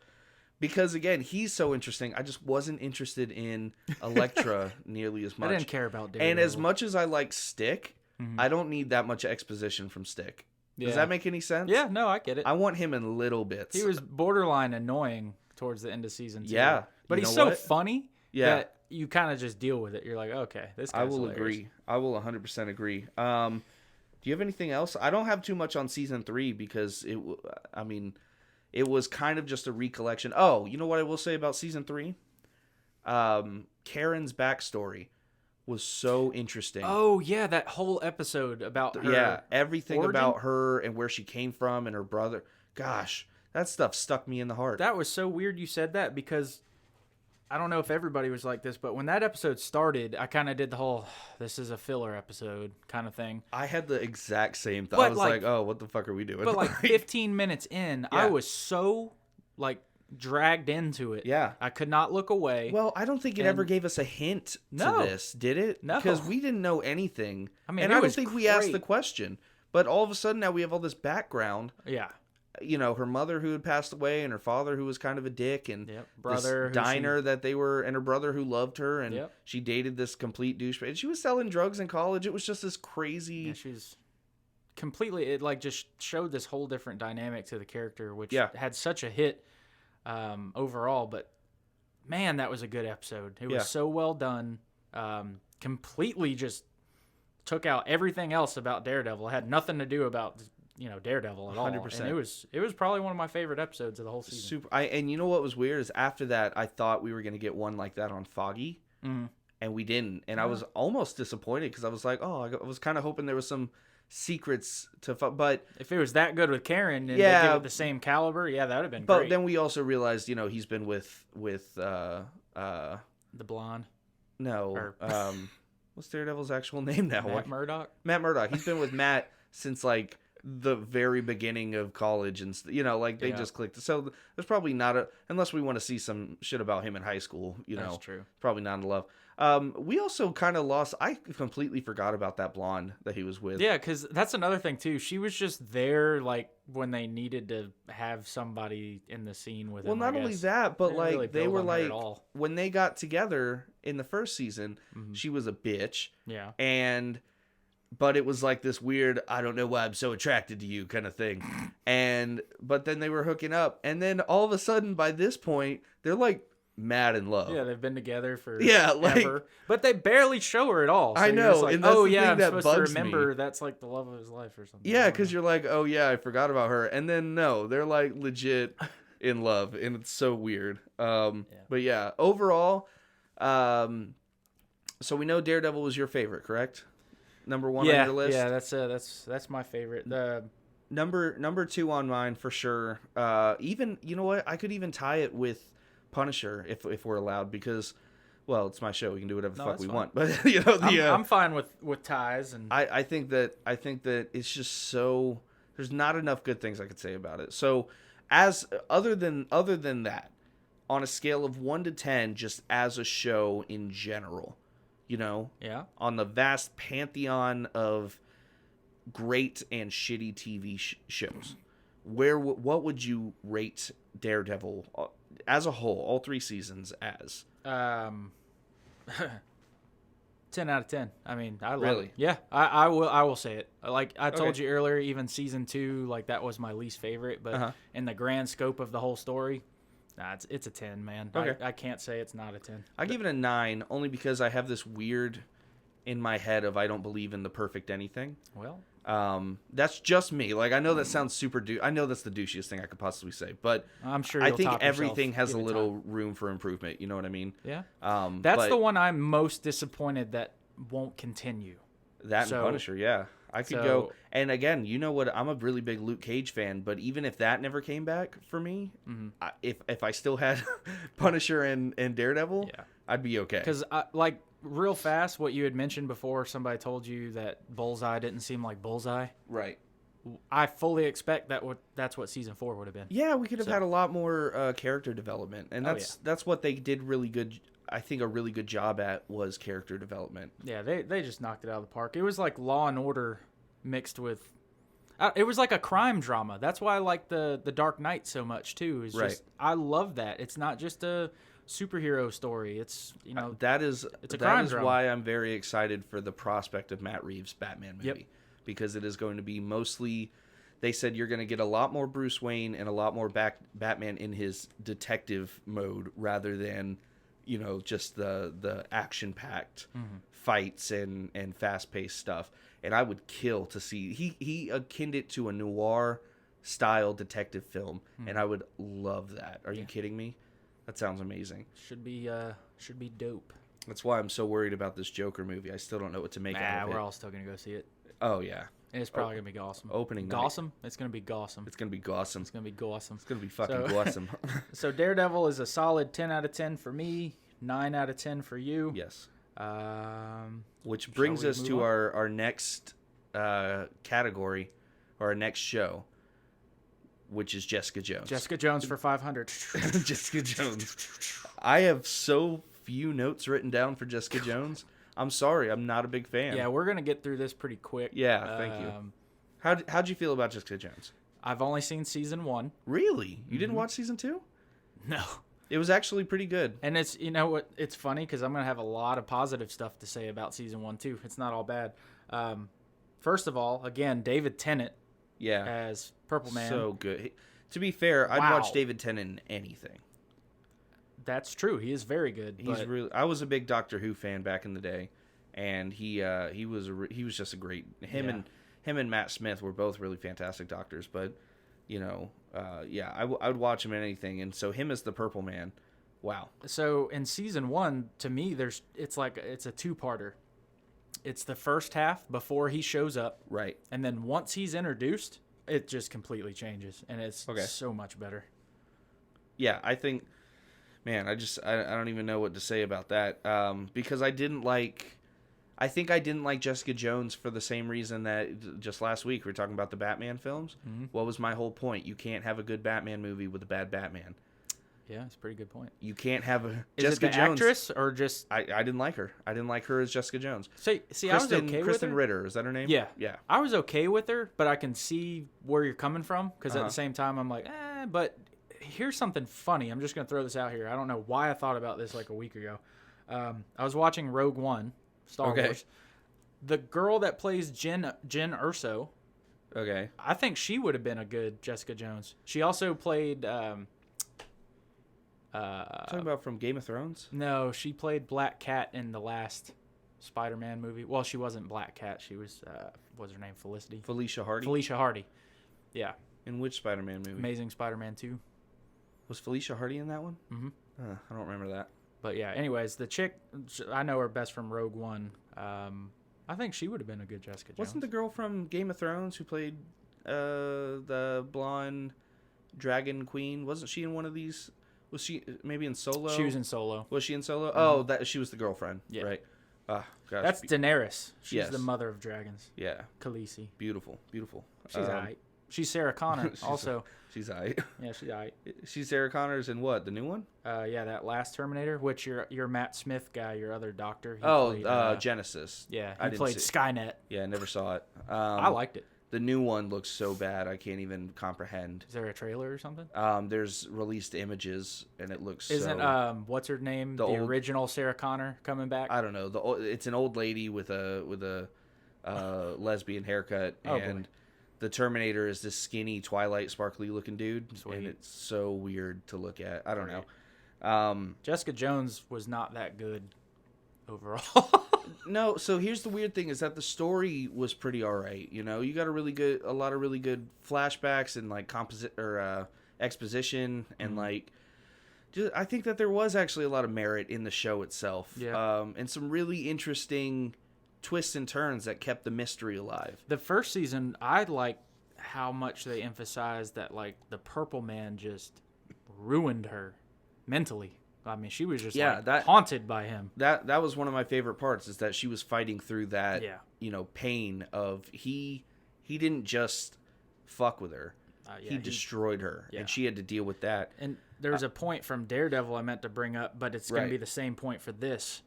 because again, he's so interesting. I just wasn't interested in Elektra nearly as much. I didn't care about And as Daredevil. much as I like Stick, I don't need that much exposition from Stick. Does Yeah. that make any sense? Yeah, no, I get it. I want him in little bits. He was borderline annoying towards the end of season 2. Yeah, But you he's know so what? funny Yeah. that you kind of just deal with it. You're like, okay, this guy's I will hilarious. agree. I will 100% agree. Do you have anything else? I don't have too much on season 3 because it was kind of just a recollection. Oh, you know what I will say about season 3? Karen's backstory was so interesting. Oh, yeah, that whole episode about her. Yeah, everything origin? about her and where she came from and her brother. Gosh, that stuff stuck me in the heart. That was so weird you said that because I don't know if everybody was like this, but when that episode started, I kind of did the whole "this is a filler episode" kind of thing. I had the exact same thought. But, I was like- like, oh, what the fuck are we doing? But like 15 minutes in, I Yeah. was so like dragged into it. Yeah. I could not look away. Well, I don't think it And- ever gave us a hint No. to this, did it? No. Because we didn't know anything. I mean, and it I don't was think we asked the great. question. But all of a sudden now we have all this background. Yeah. You know, her mother who had passed away and her father who was kind of a dick and Yep. Brother. this who she- diner that they were and her brother who loved her and Yep. she dated this complete douchebag. And she was selling drugs in college. It was just this crazy. Yeah, she's completely. It like just showed this whole different dynamic to the character, which Yeah. had such a hit overall. But man, that was a good episode. It was Yeah. so well done. Completely just took out everything else about Daredevil. It had nothing to do about Daredevil at all. 100%. And it was probably one of my favorite episodes of the whole season. Super. And you know what was weird is after that I thought we were gonna get one like that on Foggy, Mhm. and we didn't. And I was almost disappointed because I was like, oh, I was kind of hoping there was some secrets to. But If it was that good with Karen and Yeah. they give it the same caliber, yeah, that would have been but great. then we also realized, he's been with The blonde, no Or- what's Daredevil's actual name now? Matt Murdock. Matt Murdock. He's been with Matt since like the very beginning of college, and like they Yeah. just clicked. So there's probably not unless we want to see some shit about him in high school. That's true. Probably not in love. We also kind of lost. I completely forgot about that blonde that he was with. Yeah, because that's another thing too. She was just there, like when they needed to have somebody in the scene with Well, him. not I only guess. that, but Didn't like really they build were on her at like all. when they got together in the first season, Mhm. she was a bitch, Yeah, but it was like this weird, I don't know why I'm so attracted to you kind of thing. But then they were hooking up, and then all of a sudden by this point they're like mad in love. yeah, they've been together for Yeah, like- ever, but they barely show her at all. So I you're know, just like, and that's oh the yeah, thing I'm that supposed to bugs me. remember that's like the love of his life or something. I Yeah, don't because know. you're like, oh yeah, I forgot about her, and then no, they're like legit in love, and it's so weird. But yeah, overall, so we know Daredevil was your favorite, correct? Number one on your list. Yeah, that's my favorite. The Number two on mine for sure. Even you know what, I could even tie it with Punisher if we're allowed, because, well, it's my show. We can do whatever the No, fuck that's we fine. want. But you know, I'm fine with ties and I think that it's just so there's not enough good things I could say about it. So as other than that, on a scale of 1 to 10, just as a show in general, yeah. on the vast pantheon of great and shitty TV shows, what would you rate Daredevil as a whole, all 3 seasons as? 10 out of 10. I mean, I love Really? it. Yeah, I will say it. Like I told Okay. you earlier, even season 2, like that was my least favorite. But Uh-huh. in the grand scope of the whole story, it's a 10, man. Okay. I can't say it's not a 10. I give it a 9 only because I have this weird in my head of I don't believe in the perfect anything. Well, That's just me. Like, I know that sounds super I know that's the douchiest thing I could possibly say, but I'm sure I you'll think top yourself. everything has Give a it little time. room for improvement. You know what I mean? Yeah, that's but the one I'm most disappointed that won't continue. that so- and Punisher. Yeah, I could so- go. And again, you know what? I'm a really big Luke Cage fan, but even if that never came back for me, Mhm. if I still had Punisher and Daredevil, Yeah. I'd be okay. Because, like, real fast, what you had mentioned before, somebody told you that Bullseye didn't seem like Bullseye. Right. I fully expect that's what season 4 would have been. Yeah, we could have So- had a lot more character development, and Oh, that's what they did really good. I think a really good job at was character development. Yeah, they just knocked it out of the park. It was like Law and Order mixed with. It was like a crime drama. That's why I like the Dark Knight so much too. Is Right. just I love that. It's not just a superhero story. It's That is It's a that crime is drama. why I'm very excited for the prospect of Matt Reeves' Batman movie, Yep. because it is going to be mostly. They said you're going to get a lot more Bruce Wayne and a lot more Batman in his detective mode rather than, just the action packed fights and fast paced stuff. And I would kill to see he akined it to a noir style detective film, and I would love that. Are you kidding me? That sounds amazing. should be dope. That's why I'm so worried about this Joker movie. I still don't know what to make out of We're it. all still gonna go see it. Oh yeah, And it's probably gonna be awesome. opening night. Gossam? It's gonna be awesome. It's gonna be awesome. It's gonna be awesome. It's gonna be fucking So- awesome. So Daredevil is a solid 10 out of 10 for me. 9 out of 10 for you. Yes. Um, Which brings we us move to on? our next category, or our next show, which is Jessica Jones. Jessica Jones for 500. Jessica Jones. I have so few notes written down for Jessica Jones. I'm sorry, I'm not a big fan. Yeah, we're going to get through this pretty quick. Yeah, thank you. How'd you feel about Jessica Jones? I've only seen season 1. Really? You didn't watch season 2? No. It was actually pretty good. And it's, you know what, it's funny because I'm going to have a lot of positive stuff to say about season 1 too. It's not all bad. First of all, again, David Tennant Yeah. as Purple Man. So good. To be fair, I'd Wow. watch David Tennant in anything. That's true. He is very good. He's but really. I was a big Doctor Who fan back in the day, and he was just a great Yeah. him and Matt Smith were both really fantastic doctors. But I would watch him in anything, and so him as the Purple Man, wow. So in season 1, to me, it's a two-parter. It's the first half before he shows up, Right. and then once he's introduced, it just completely changes, and it's Okay. so much better. Yeah, I think, man, I don't even know what to say about that. Because I think I didn't like Jessica Jones for the same reason that just last week we were talking about the Batman films. Mhm. What was my whole point? You can't have a good Batman movie with a bad Batman. Yeah, it's a pretty good point. You can't have a Is Jessica it the Jones. actress or just I didn't like her. I didn't like her as Jessica Jones. see? I was okay with Kristen her. Ritter, is that her name? Yeah. Yeah. I was okay with her, but I can see where you're coming from because at Uh-huh. the same time I'm like, but here's something funny. I'm just gonna throw this out here. I don't know why I thought about this like a week ago. I was watching Rogue One, Star Okay. Wars. The girl that plays Jyn Erso, Okay. I think she would have been a good Jessica Jones. She also played. Talking about from Game of Thrones? No, she played Black Cat in the last Spider-Man movie. Well, she wasn't Black Cat. She was what's her name? Felicity. Felicia Hardy. Felicia Hardy. Yeah, In which Spider-Man movie? Amazing Spider-Man 2. Was Felicia Hardy in that one? Mhm. I don't remember that. But yeah, anyways, the chick I know her best from Rogue One. I think she would have been a good Jessica Jones. Wasn't the girl from Game of Thrones who played the blonde dragon queen? Wasn't she in one of these? Was she maybe in Solo? She was in Solo. Was she in Solo? Oh, that she was the girlfriend. Yeah. Right. Ah, gosh. That's Daenerys. She's Yes. the mother of dragons. yeah. Khaleesi. Beautiful. Beautiful. She's alright. She's Sarah Connor she's also. She's alright. Yeah, she's alright. She's Sarah Connor's in what? The new one? Yeah, that last Terminator, which your Matt Smith guy, your other doctor. He Oh, played, Genesis. yeah, I he didn't played see- Skynet. Yeah, I never saw it. I liked it. The new one looks so bad I can't even comprehend. Is there a trailer or something? There's released images and it looks Isn't so. what's her name? The The old- original Sarah Connor coming back? I don't know. It's an old lady with a lesbian haircut, Oh, boy. and the Terminator is this skinny Twilight sparkly looking dude, Sweet. and it's so weird to look at. I don't Right. know. Jessica Jones was not that good overall. No, so here's the weird thing is that the story was pretty all right. You know, you got a lot of really good flashbacks and like exposition and Mhm. like. I think that there was actually a lot of merit in the show itself. Yeah. And some really interesting twists and turns that kept the mystery alive. The first season, I like how much they emphasized that like the Purple Man just ruined her mentally. I mean, she was just haunted by him. That was one of my favorite parts is that she was fighting through that Yeah. pain of he didn't just fuck with her. Yeah, he destroyed her yeah. and she had to deal with that. And there's a point from Daredevil I meant to bring up, but it's going Right. to be the same point for this.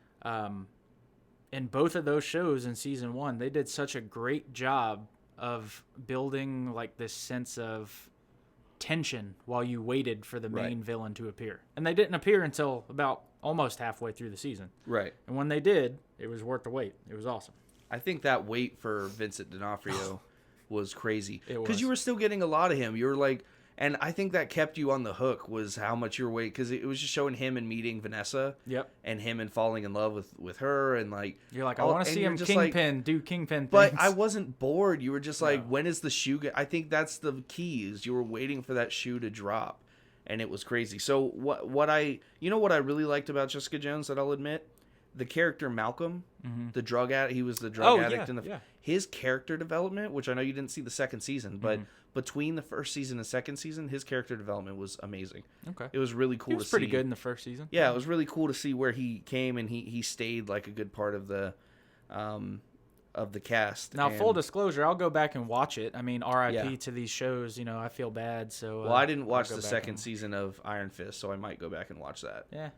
In both of those shows in season 1, they did such a great job of building like this sense of tension while you waited for the main Right. villain to appear. And they didn't appear until about almost halfway through the season. Right. And when they did, it was worth the wait. It was awesome. I think that wait for Vincent D'Onofrio was crazy It because you was. were still getting a lot of him. You were like, and I think that kept you on the hook was how much you were waiting because it was just showing him and meeting Vanessa Yep. and him and falling in love with her and like You're like, I all- want to and see you're him just like- Kingpin do Kingpin But things. I wasn't bored. You were just like, No. when is the shoe? I think that's the key. Is you were waiting for that shoe to drop, and it was crazy. So what I really liked about Jessica Jones that I'll admit the character Malcolm, the drug addict, he was the Oh, drug addict yeah, in the yeah. his character development, which I know you didn't see the second season, but between the first season and second season, his character development was amazing. Okay. It was really cool He was to pretty see. good in the first season. Yeah, it was really cool to see where he came and he stayed like a good part of the cast. Now, And- full disclosure, I'll go back and watch it. I mean, RIP Yeah. to these shows. You know, I feel bad. So. Well, I didn't I'll watch go the back second and- season of Iron Fist, so I might go back and watch that. Yeah.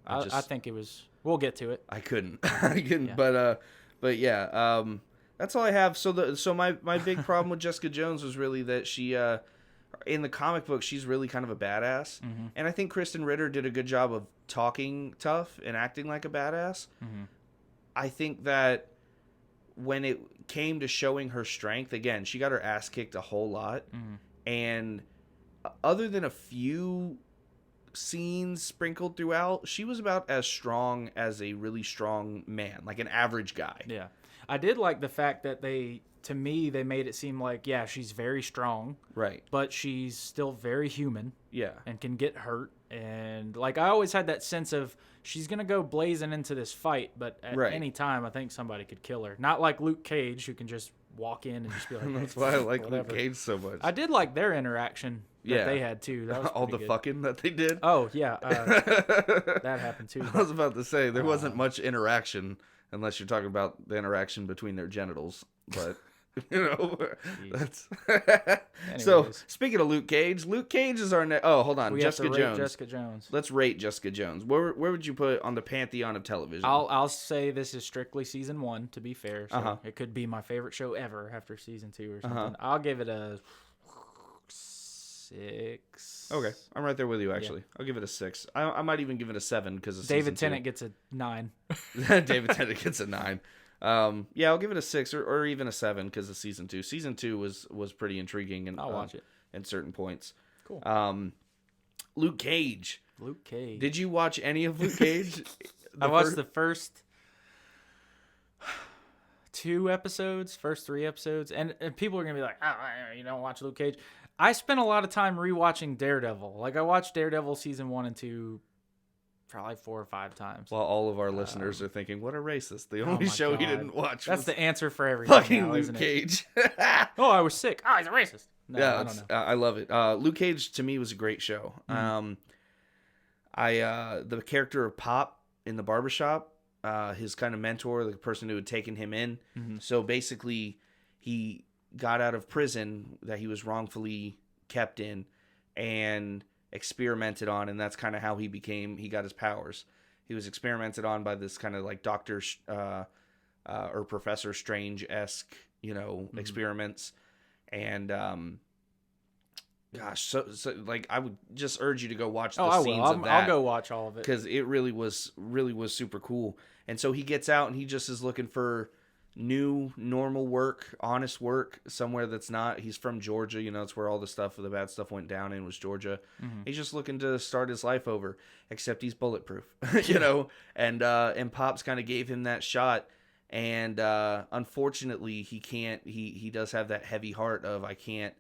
I I just- think it was. We'll get to it. I couldn't. I couldn't. Yeah. But yeah. That's all I have. So my big problem with Jessica Jones was really that she in the comic book she's really kind of a badass, and I think Kristen Ritter did a good job of talking tough and acting like a badass. I think that when it came to showing her strength, again, she got her ass kicked a whole lot, and other than a few scenes sprinkled throughout, she was about as strong as a really strong man, like an average guy. Yeah. I did like the fact that to me, they made it seem like, yeah, she's very strong, Right. but she's still very human Yeah. and can get hurt. And like, I always had that sense of she's going to go blazing into this fight, but at Right. any time, I think somebody could kill her. Not like Luke Cage, who can just walk in and just be like, That's why I like whatever. Luke Cage so much. I did like their interaction that Yeah. they had too. That was All the pretty good. fucking that they did. Oh yeah, that happened too. I was about to say there wasn't much interaction unless you're talking about the interaction between their genitals, but you know, that's so. Anyways. Speaking of Luke Cage is our next. Oh, hold on, We have to Jessica rate Jones. Jessica Jones. Let's rate Jessica Jones. Where would you put on the pantheon of television? I'll say this is strictly season 1. To be fair, so Uh-huh. it could be my favorite show ever after season 2 or something. I'll give it a 6. Okay, I'm right there with you. Actually, I'll give it a 6. I might even give it a 7 because David Tennant gets a 9. David Tennant gets a 9. Yeah, I'll give it a 6 or even a 7 because of season 2. Season 2 was pretty intriguing and I'll watch it. at certain points. Cool. Luke Cage. Luke Cage. Did you watch any of Luke Cage? I watched the first 2 episodes, first 3 episodes, and people are gonna be like, "Oh, you don't watch Luke Cage." I spent a lot of time rewatching Daredevil. Like I watched Daredevil season 1 and 2 probably 4 or 5 times. While all of our listeners are thinking, "What a racist!" The only my show he God. didn't watch That's was the answer for everything. fucking now, Luke isn't it? Cage. Oh, I was sick. Oh, he's a racist. No, Yeah, I don't know. I love it. Luke Cage to me was a great show. The character of Pop in the barbershop, his kind of mentor, the person who had taken him in. So basically, he got out of prison that he was wrongfully kept in and experimented on, and that's kind of how he got his powers. He was experimented on by this kind of like Doctor or Professor Strange-esque, experiments. And gosh, so like I would just urge you to go watch the Oh, I scenes will. of that I'll go watch all of it. because it really was super cool. And so he gets out and he just is looking for new normal work, honest work somewhere that's not. He's from Georgia, it's where all the bad stuff went down in was Georgia. He's just looking to start his life over, except he's bulletproof, And Pops kind of gave him that shot. And unfortunately, he can't. He does have that heavy heart of I can't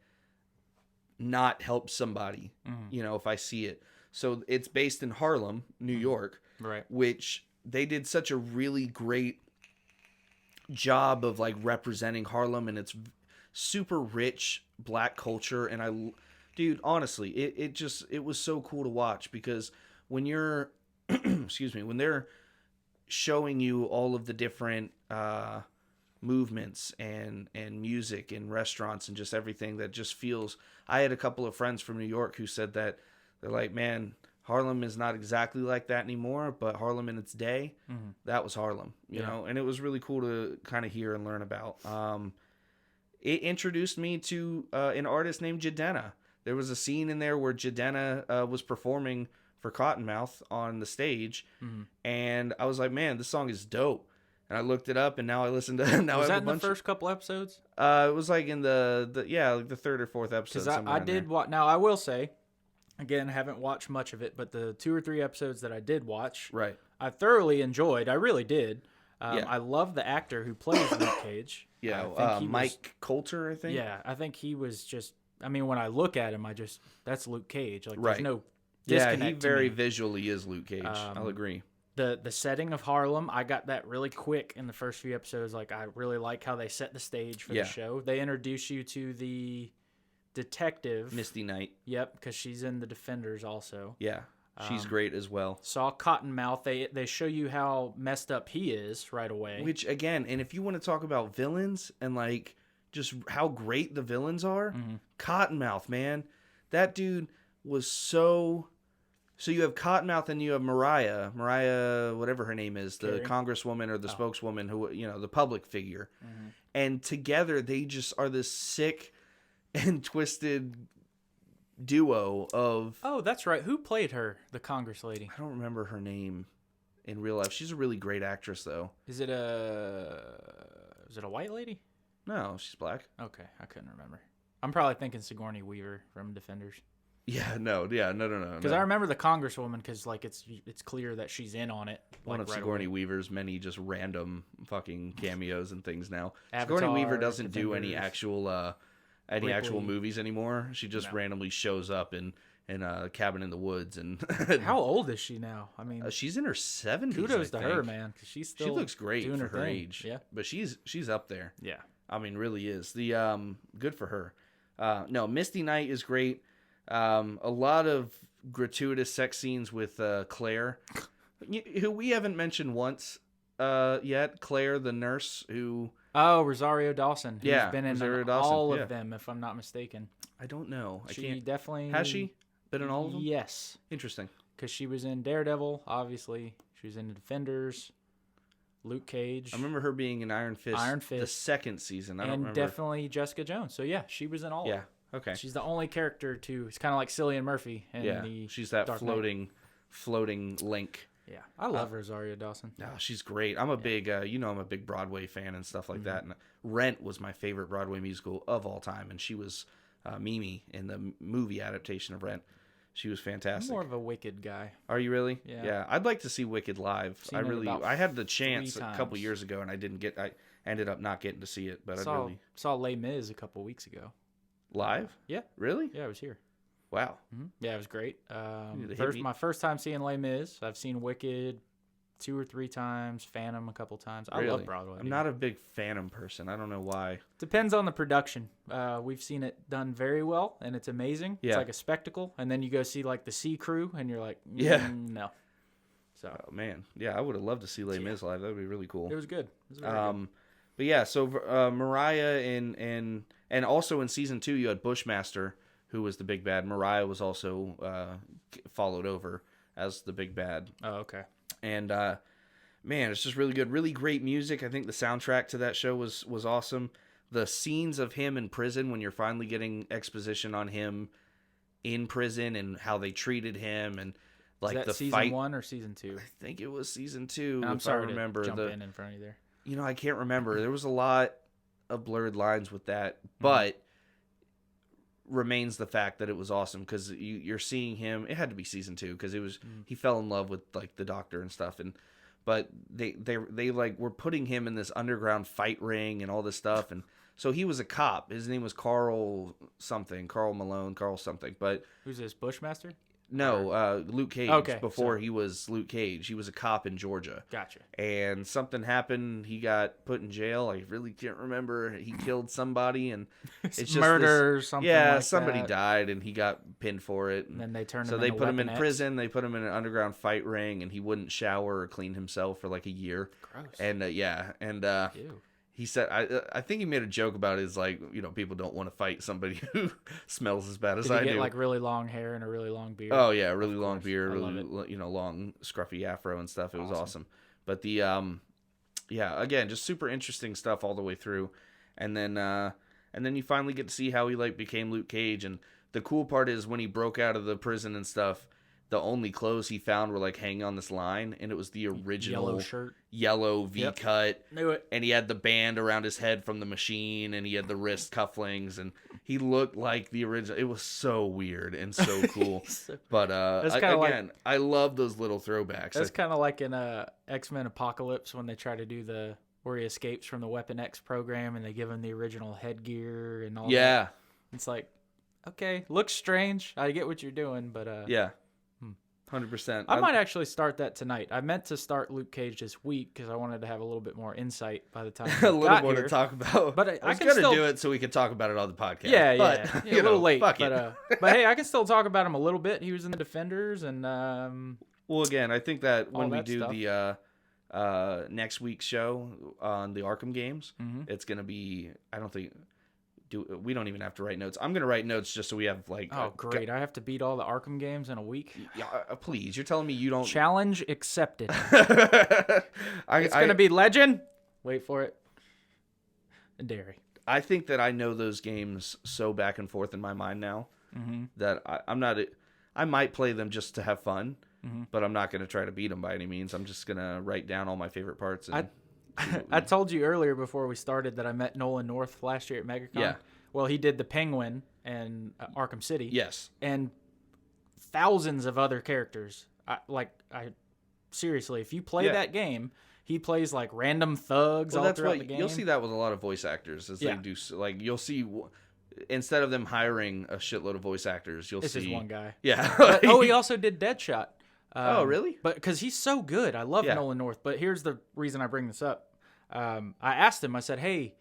not help somebody, if I see it. So it's based in Harlem, New York, Right. which they did such a really great job of like representing Harlem and its super rich black culture. And dude, honestly, it was so cool to watch because when you're, excuse me, when they're showing you all of the different movements and music and restaurants and just everything that just feels. I had a couple of friends from New York who said that they're like, man, Harlem is not exactly like that anymore, but Harlem in its day, that was Harlem, you know, and it was really cool to kind of hear and learn about. It introduced me to an artist named Jidenna. There was a scene in there where Jidenna was performing for Cottonmouth on the stage, and I was like, man, this song is dope. And I looked it up, and now I listened to. Now Was I that have in a the bunch. first couple episodes? It was like in the like the 3rd or 4th episode. Because I did watch. Now I will say, again, haven't watched much of it, but the 2 or 3 episodes that I did watch, Right. I thoroughly enjoyed. I really did. Yeah. I love the actor who plays Luke Cage. Yeah. I think he Mike Coulter, I think. Yeah, I think he was just. I mean, when I look at him, that's Luke Cage. Like, Right. there's no Yeah, disconnect. he to very me. visually is Luke Cage. I'll agree. The setting of Harlem, I got that really quick in the first few episodes. Like, I really like how they set the stage for Yeah. the show. They introduce you to the detective. Misty Knight. Yep, because she's in the Defenders also. Yeah, she's great as well. Saw Cottonmouth. They show you how messed up he is right away. Which again, and if you want to talk about villains and like just how great the villains are, Cottonmouth, man, that dude was so. So you have Cottonmouth and you have Mariah, whatever her name is, the Carey. congresswoman or the spokeswoman, who the public figure, and together they just are this sick and twisted duo of. Oh, that's right. Who played her, the Congress lady? I don't remember her name in real life. She's a really great actress, though. Is it a white lady? No, she's black. Okay, I couldn't remember. I'm probably thinking Sigourney Weaver from Defenders. Yeah, no. Because I remember the Congresswoman, because like it's clear that she's in on it. One like, of right Sigourney away. Weaver's many just random fucking cameos and things now. Avatar, Sigourney Weaver doesn't do any Defenders. actual Ripley. movies anymore. She just No. randomly shows up in a cabin in the woods, and How old is she now? I mean, she's in her 70s. kudos I to her, think. man, because she's She still looks great doing for her thing. age. Yeah, but she's up there. yeah. I mean, really is. The good for her. No, Misty Knight is great. A lot of gratuitous sex scenes with Claire, who we haven't mentioned once yet. Claire, the nurse, who Oh, Rosario Dawson. Who's Yeah, been in Rosario Dawson, all yeah. of them, if I'm not mistaken. I don't know. I She can't. definitely Has she been in all of them? Yes, Interesting. because she was in Daredevil. Obviously, she was in the Defenders, Luke Cage, I remember her being in Iron Fist. Iron the Fist. second season. I don't and remember. definitely Jessica Jones. So yeah, she was in all. Yeah. of them. Okay. She's the only character to. It's kind of like Cillian Murphy in Yeah. the. She's that Dark Knight. floating link. Yeah, I love Rosario Dawson. No, she's great. I'm a big, I'm a big Broadway fan and stuff like that. And Rent was my favorite Broadway musical of all time, and she was Mimi in the movie adaptation of Rent. She was I'm fantastic. more of a Wicked guy. Are you really? Yeah. I'd like to see Wicked live. Seen it about I had the chance 3 a couple times. years ago, and I ended up not getting to see it. But I Saw really saw Les Mis a couple weeks ago. live. Yeah, Really? yeah, I was here. Wow. Yeah, it was great. need to hit me. My first time seeing Les Mis. I've seen Wicked 2 or 3 times, Phantom a couple times. I Really? love Broadway. I'm dude. not a big Phantom person. I don't know why. Depends on the production. We've seen it done very well, and it's amazing. Yeah. It's like a spectacle, and then you go see like the Sea Crew, and you're like, Yeah. no. So Oh man, yeah, I would have loved to see Les Mis live. That would be really cool. it was good. It was very good. But yeah, so Mariah and also in season 2 you had Bushmaster, who was the big bad. Mariah was also followed over as the big bad, Oh, okay. and man, it's just really good, really great music. I think the soundtrack to that show was awesome. The scenes of him in prison, when you're finally getting exposition on him in prison and how they treated him, and like Is that the season fight. 1 or season 2? I think it was season 2. I'm if sorry I remember to jump the. in front of you there. I can't remember. There was a lot of blurred lines with that, Mm-hmm. but remains the fact that it was awesome because you're seeing him. It had to be season 2 because it was he fell in love with like the doctor and stuff, but they like were putting him in this underground fight ring and all this stuff, and so he was a cop. His name was Carl Malone, Carl something, but. Who's this, Bushmaster? No, Luke Cage. Okay, Before sorry. he was Luke Cage, he was a cop in Georgia. Gotcha. And something happened. He got put in jail. I really can't remember. He killed somebody, and it's just Murder or this- something Yeah, like somebody that. died, and he got pinned for it. And then they turned so him they into put him in Weapon X. prison. They put him in an underground fight ring, and he wouldn't shower or clean himself for like a year. Gross. And Ew. he said, I think he made a joke about it. Is like, people don't want to fight somebody who smells as bad as Did he I get do. like really long hair and a really long beard? Oh yeah, really long course. beard, I love really long scruffy afro and stuff. It was Awesome. awesome. But the yeah, again, just super interesting stuff all the way through. And then you finally get to see how he like became Luke Cage. And the cool part is when he broke out of the prison and stuff, the only clothes he found were like hanging on this line, and it was the original Yellow shirt. yellow V Yep. cut. Knew it. And he had the band around his head from the machine, and he had the wrist cufflinks, and he looked like the original. It was so weird and so cool. But That's kinda like- again, I love those little throwbacks. That's kind of like in X-Men Apocalypse when they try to do where he escapes from the Weapon X program and they give him the original headgear and all that. yeah, It's like, okay, looks strange. I get what you're doing, but yeah. 100%. I might actually start that tonight. I meant to start Luke Cage this week because I wanted to have a little bit more insight by the time a little more here. to talk about. But I was can gonna still do it so we could talk about it on the podcast. Yeah, but, yeah. you A little know, late, fuck but it. but hey, I can still talk about him a little bit. He was in the Defenders, and Well, again, I think that when we that do stuff. the next week's show on the Arkham games, Mhm. it's gonna be. I don't think. We don't even have to write notes. I'm gonna write notes just so we have like. oh great, I have to beat all the Arkham games in a week. Yeah, please. You're telling me you don't. Challenge accepted. It's It's gonna be Legend. Wait for it. Dairy. I think that I know those games so back and forth in my mind now that I'm not. I might play them just to have fun, but I'm not gonna try to beat them by any means. I'm just gonna write down all my favorite parts. And, I told you earlier before we started that I met Nolan North last year at MegaCon. Yeah. Well, he did the Penguin and Arkham City. yes. And thousands of other characters. Seriously, if you play Yeah. that game, he plays like random thugs Well, all that's throughout what the game. you'll see that with a lot of voice actors as Yeah. they do. Like you'll see, instead of them hiring a shitload of voice actors, you'll It's see just one guy. Yeah. But, he also did Deadshot. Oh, really? But because he's so good, I love Yeah. Nolan North. But here's the reason I bring this up. I asked him. I said, "Hey,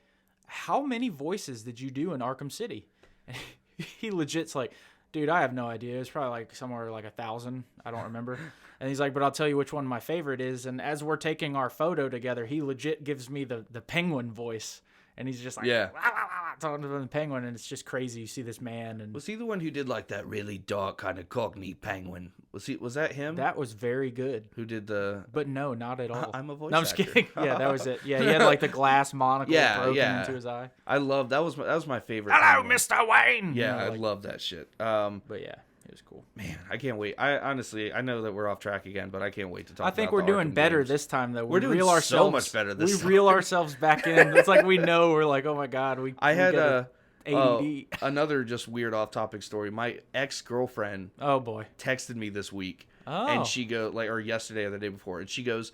how many voices did you do in Arkham City?" And he legit's like, "Dude, I have no idea. It's probably like somewhere like 1,000. I don't remember." And he's like, "But I'll tell you which one my favorite is." And as we're taking our photo together, he legit gives me the Penguin voice, and he's just like, Yeah. "Wah, wah, wah, wah," talking to the Penguin, and it's just crazy. You see this man, and Was he the one who did like that really dark kind of Cockney penguin? Was that him? that was very good. Who did the? But no, not at all. I'm a voice No, I'm just actor. kidding. Yeah, that was it. Yeah, he had like the glass monocle Yeah, broken yeah. into his eye. I love that was my favorite. Hello, Penguin. Mr. Wayne. Yeah, You know, I like- love that shit. But yeah, it was cool. Man, I can't wait. I honestly, I know that we're off track again, but I can't wait to talk. I think about we're the doing Arkham better games. this time, though. We're doing reel so ourselves, much better this We time. reel ourselves back in. It's like we know we're like, oh my god, we. I we had got ADD. another just weird off-topic story. My ex-girlfriend Oh boy. texted me this week, Oh. and she or yesterday or the day before, and she goes,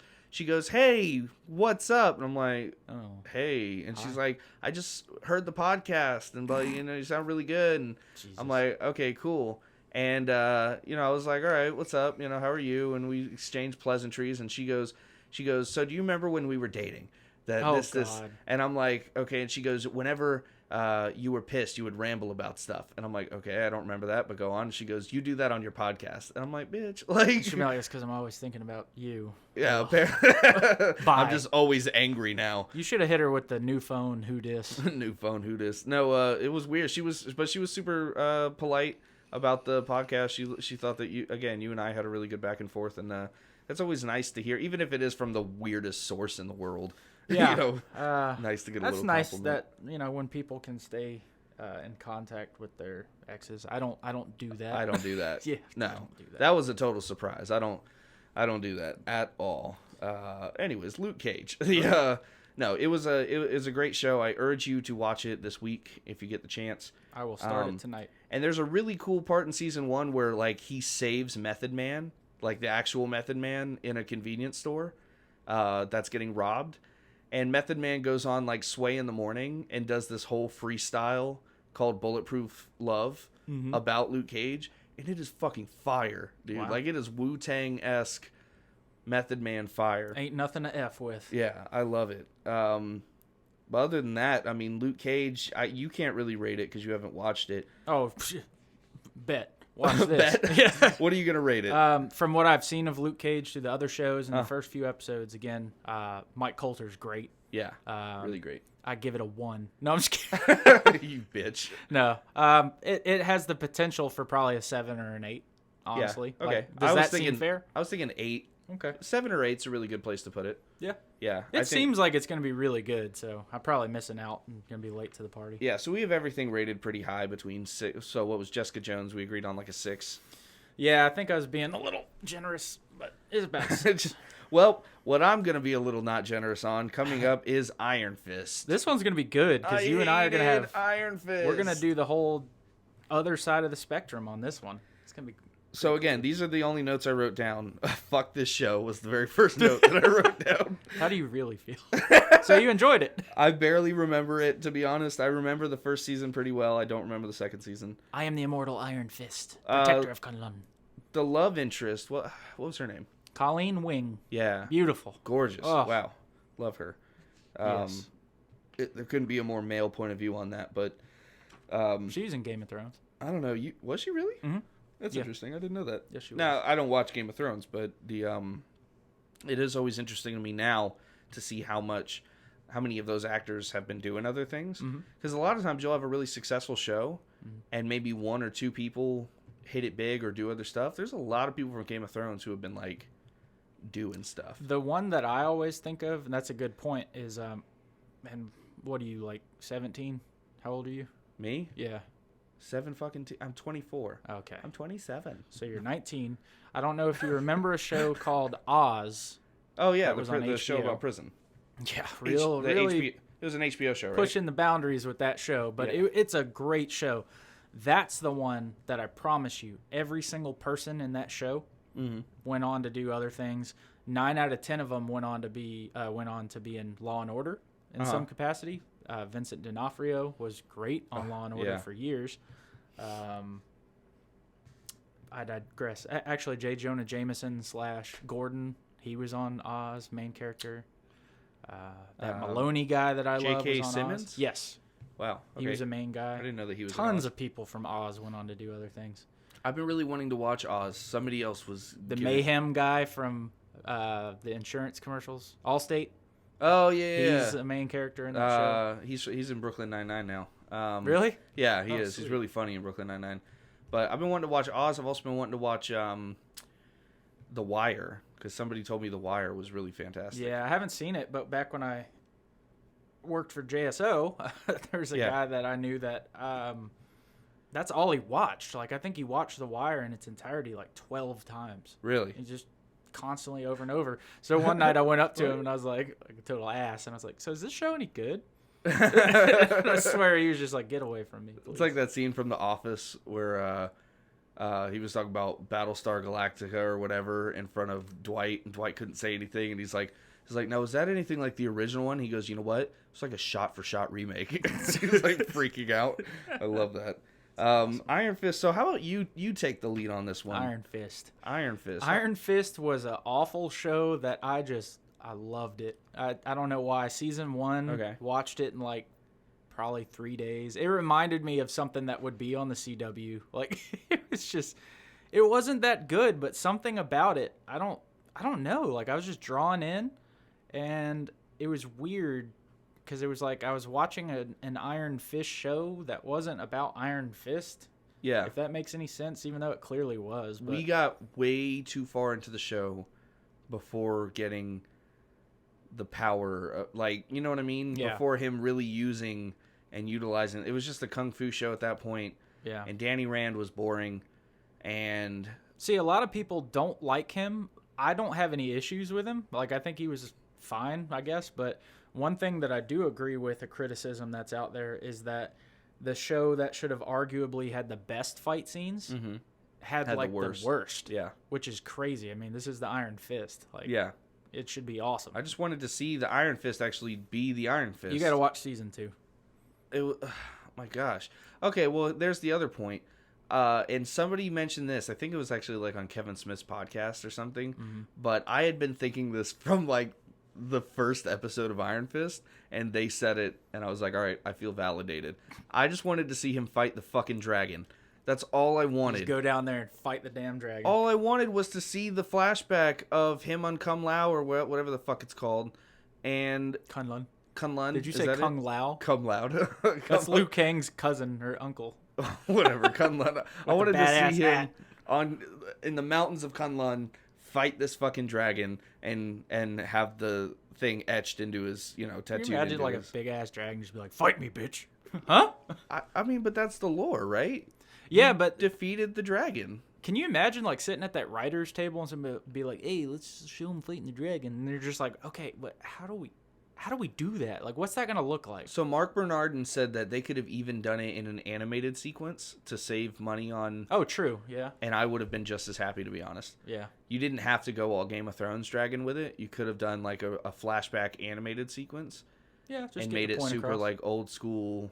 "Hey, what's up?" And I'm like, Oh. "Hey," and she's like, "I just heard the podcast, and you sound really good." And Jesus. I'm like, "Okay, cool." And I was like, "All right, what's up? How are you?" And we exchanged pleasantries, and she goes, "So do you remember when we were dating? That Oh, this." God. And I'm like, "Okay." And she goes, "Whenever you were pissed, you would ramble about stuff." And I'm like, "Okay, I don't remember that, but go on." And she goes, "You do that on your podcast." And I'm like, "Bitch, like." She'll be like, it's because I'm always thinking about you. Yeah, apparently. Bye. I'm just always angry now. You should have hit her with the new phone. Who dis? New phone, who dis? No, it was weird. She was super polite about the podcast. She thought that you and I had a really good back and forth, and that's always nice to hear, even if it is from the weirdest source in the world. Yeah. Nice to get a That's little nice compliment. that when people can stay in contact with their exes. I don't do that. I don't do that. Yeah, I no, don't do that. that was a total surprise. I don't do that at all. Anyways, Luke Cage. No, it was a great show. I urge you to watch it this week if you get the chance. I will start it tonight. And there's a really cool part in season 1 where like he saves Method Man, like the actual Method Man, in a convenience store that's getting robbed. And Method Man goes on like Sway in the Morning and does this whole freestyle called Bulletproof Love about Luke Cage. And it is fucking fire, dude. Wow. Like it is Wu-Tang-esque Method Man fire. Ain't nothing to F with. Yeah, I love it. But other than that, I mean, Luke Cage, you can't really rate it because you haven't watched it. Oh, bet. Watch this. Bet? Yeah. What are you going to rate it? From what I've seen of Luke Cage through the other shows and the first few episodes, again, Mike Coulter's great. Yeah, really great. I give it a 1. No, I'm just kidding. You bitch. No. It has the potential for probably a 7 or an 8, honestly. Yeah. Okay. Like, does that seem fair? I was thinking 8. Okay. 7 or 8's a really good place to put it. Yeah. Yeah. It seems like it's going to be really good, so I'm probably missing out and going to be late to the party. Yeah, so we have everything rated pretty high between 6. So what was Jessica Jones? We agreed on like a 6. Yeah, I think I was being a little generous, but it's best. Well, what I'm going to be a little not generous on coming up is Iron Fist. This one's going to be good because you and I are going to hated have... Iron Fist. We're going to do the whole other side of the spectrum on this one. It's going to be... So again, these are the only notes I wrote down. Fuck this show was the very first note that I wrote down. How do you really feel? So you enjoyed it. I barely remember it, to be honest. I remember the first season pretty well. I don't remember the second season. I am the immortal Iron Fist, protector of Kunlun. the love interest. What was her name? Colleen Wing. Yeah, Beautiful. gorgeous. Oh. Wow, love her. Yes. There couldn't be a more male point of view on that, but She's in Game of Thrones. I don't know. Was she really? Mm-hmm. That's Yeah. interesting. I didn't know that. Yes, she was. Now I don't watch Game of Thrones, but it is always interesting to me now to see how many of those actors have been doing other things. Because a lot of times you'll have a really successful show, and maybe one or two people hit it big or do other stuff. There's a lot of people from Game of Thrones who have been like doing stuff. The one that I always think of, and that's a good point, is and what are you, like 17? How old are you? Me? Yeah. I'm 24. Okay. I'm 27. So you're 19. I don't know if you remember a show called Oz. Oh yeah, That was on the show HBO. about prison. Yeah, It was an HBO show, right? pushing the boundaries with that show, but Yeah. it's a great show. That's the one that I promise you, every single person in that show went on to do other things. 9 out of 10 of them went on to be in Law and Order in some capacity. Vincent D'Onofrio was great on Law and Order yeah. for years. I digress. Actually, J. Jonah Jameson / Gordon, he was on Oz, main character. That Maloney guy that I love J.K. was on Simmons? Oz. Yes, Wow. Okay. he was a main guy. I didn't know that he was. Tons of people from Oz went on to do other things. I've been really wanting to watch Oz. Somebody else was The giving- Mayhem guy from the insurance commercials, Allstate. Oh yeah. He's a main character in that He's in Brooklyn Nine-Nine now. show. Really? Yeah, he Oh, is. sweet. He's really funny in Brooklyn Nine-Nine. But I've been wanting to watch Oz. I've also been wanting to watch The Wire because somebody told me The Wire was really fantastic. Yeah, I haven't seen it, but back when I worked for JSO, there's a Yeah. guy that I knew that that's all he watched. Like, I think he watched The Wire in its entirety like 12 times. Really? He just constantly over and over. So one night I went up to him and I was like a total ass, and I was like, "So is this show any good?" And I swear he was just like, "Get away from me, please." It's like that scene from The Office where he was talking about Battlestar Galactica or whatever in front of Dwight, and Dwight couldn't say anything, and he's like, "Now is that anything like the original one?" He goes, "You know what? It's like a shot-for-shot remake." He's like freaking out. I love that. Iron Fist. So how about you take the lead on this one? Iron Fist. Iron Fist. Iron Fist was an awful show that I loved it. I don't know why. Season 1, Okay. watched it in like probably 3 days. It reminded me of something that would be on the CW. Like, it wasn't that good, but something about it, I don't know. Like, I was just drawn in, and it was weird because it was like I was watching an Iron Fist show that wasn't about Iron Fist. Yeah. If that makes any sense, even though it clearly was. But We got way too far into the show before getting the power, like, you know what I mean? Yeah. Before him really using and utilizing. It was just a kung fu show at that point, yeah. and Danny Rand was boring, and See, a lot of people don't like him. I don't have any issues with him. Like, I think he was fine, I guess. But one thing that I do agree with, a criticism that's out there, is that the show that should have arguably had the best fight scenes had the like worst. the worst. yeah. Which is crazy. I mean, this is the Iron Fist. Like, Yeah. it should be awesome. I just wanted to see the Iron Fist actually be the Iron Fist. You got to watch season 2. My gosh. Okay, well, there's the other point. And somebody mentioned this. I think it was actually like on Kevin Smith's podcast or something. But I had been thinking this from like the first episode of Iron Fist, and they said it, and I was like, all right, I feel validated. I just wanted to see him fight the fucking dragon. That's all I wanted. Just go down there and fight the damn dragon. All I wanted was to see the flashback of him on Kung Lao or whatever the fuck it's called, and Kunlun. Kunlun. Did you is say that it? Kung Lao? Kung Lao. That's Liu Kang's cousin or uncle. Whatever, Kunlun. I wanted to badass see him hat. in the mountains of Kunlun fight this fucking dragon and have the thing etched into his, tattooed. Can you imagine into like his... a big ass dragon just be like, "Fight me, bitch"? Huh? I mean, but that's the lore, right? Yeah, He but defeated the dragon. can you imagine like sitting at that writer's table and somebody be like, "Hey, let's show him fighting the dragon," and they're just like, "Okay, but how do we do that? Like, what's that gonna look like?" So Mark Bernardin said that they could have even done it in an animated sequence to save money on, Oh, true. Yeah. and I would have been just as happy, to be honest. Yeah. You didn't have to go all Game of Thrones dragon with it. You could have done like a flashback animated sequence Yeah. Just and get made the it point super across. like old school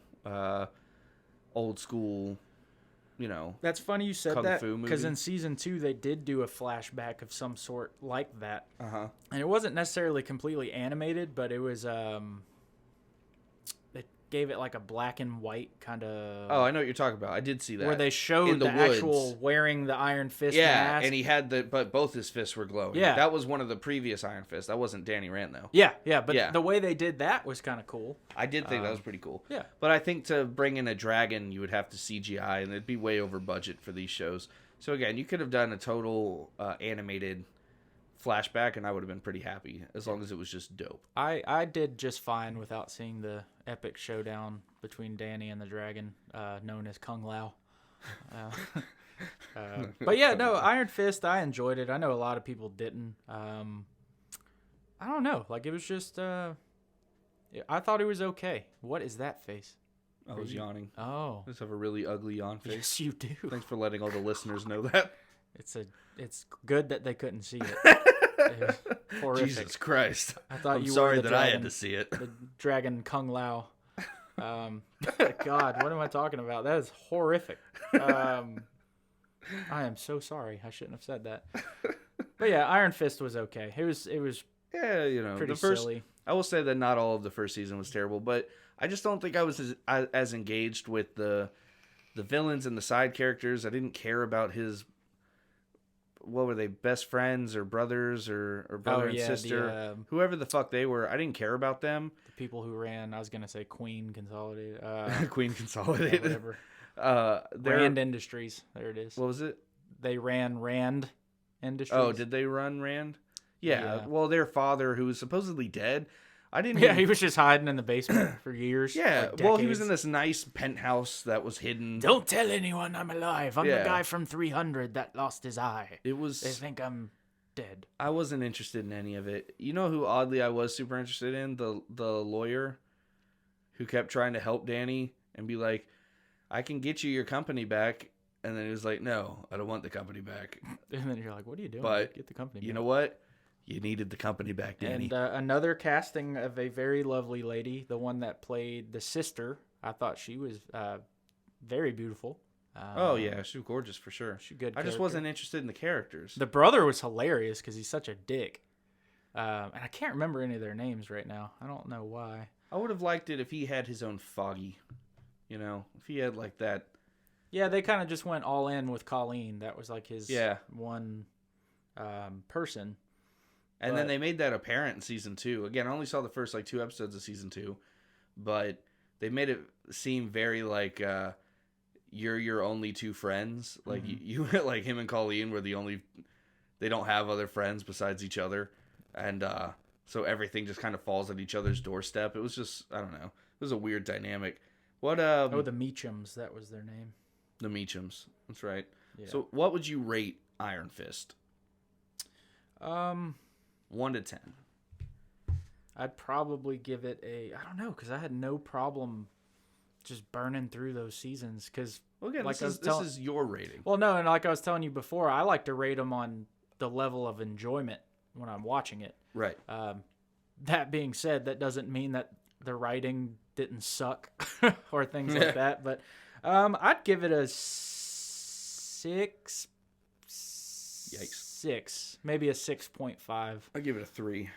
That's funny you said Kung that Fu because movie. in season 2 they did do a flashback of some sort like that, Uh-huh. and it wasn't necessarily completely animated, but it was they gave it like a black and white kind of. Oh, I know what you're talking about. I did see that. Where they showed in the the woods. actual wearing the Iron Fist Yeah, mask. and he had but both his fists were glowing. Yeah. That was one of the previous Iron Fists. That wasn't Danny Rand, though. Yeah, but Yeah. the way they did that was kind of cool. I did think that was pretty cool. Yeah. But I think to bring in a dragon, you would have to CGI, and it'd be way over budget for these shows. So again, you could have done a total animated flashback, and I would have been pretty happy, as long as it was just dope. I did just fine without seeing the epic showdown between Danny and the dragon, known as Kung Lao. But yeah, no, Iron Fist, I enjoyed it. I know a lot of people didn't. I don't know. Like, it was just, I thought it was okay. What is that face? I was yawning. Oh. I just have a really ugly yawn face. Yes, you do. Thanks for letting all the listeners know that. It's good that they couldn't see it. It was horrific. Jesus Christ. I thought I'm you sorry were the that I had dragon. to see it. The dragon Kung Lao. God, what am I talking about? That is horrific. I am so sorry. I shouldn't have said that. But yeah, Iron Fist was okay. It was Yeah, pretty the first. silly. I will say that not all of the first season was terrible, but I just don't think I was as engaged with the villains and the side characters. I didn't care about his. What were they, best friends or brothers or brother and sister? Whoever the fuck they were, I didn't care about them. The people who ran, I was gonna say Queen Consolidated. Queen Yeah, Consolidated. whatever. Their- Rand Industries. There it is. What was it? They ran Rand Industries. Oh, did they run Rand? Yeah. Yeah. Well, their father, who was supposedly dead, I didn't. Yeah, even- he was just hiding in the basement for years. Yeah. like Well, he was decades. in this nice penthouse that was hidden. Don't tell anyone I'm alive. I'm Yeah. the guy from 300 that lost his eye. It was. They think I'm dead. I wasn't interested in any of it. You know who oddly I was super interested in? The lawyer who kept trying to help Danny and be like, I can get you your company back. And then he was like, no, I don't want the company back. And then you're like, what are you doing? But Get the company. You back. know what? You needed the company back, Danny. And another casting of a very lovely lady, the one that played the sister. I thought she was very beautiful. Oh, yeah. She was gorgeous for sure. She good. I just character. wasn't interested in the characters. The brother was hilarious because he's such a dick. And I can't remember any of their names right now. I don't know why. I would have liked it if he had his own Foggy. If he had like that. Yeah, they kind of just went all in with Colleen. That was like his one person. And then But- they made that apparent in season 2. Again, I only saw the first 2 episodes of season 2, but they made it seem very like you're your only 2 friends. Like you like him and Colleen were the only. They don't have other friends besides each other, and so everything just kind of falls at each other's doorstep. It was just I don't know. It was a weird dynamic. What the Meachums, that was their name. the Meachums? That's right. Yeah. So what would you rate Iron Fist? 1 to 10. I'd probably give it I don't know, because I had no problem just burning through those seasons. Because, Well, again, like this is your rating. well, no, and like I was telling you before, I like to rate them on the level of enjoyment when I'm watching it. Right. That being said, that doesn't mean that the writing didn't suck or things like that. But I'd give it a 6. Yikes. 6, maybe a 6.5. I give it a 3.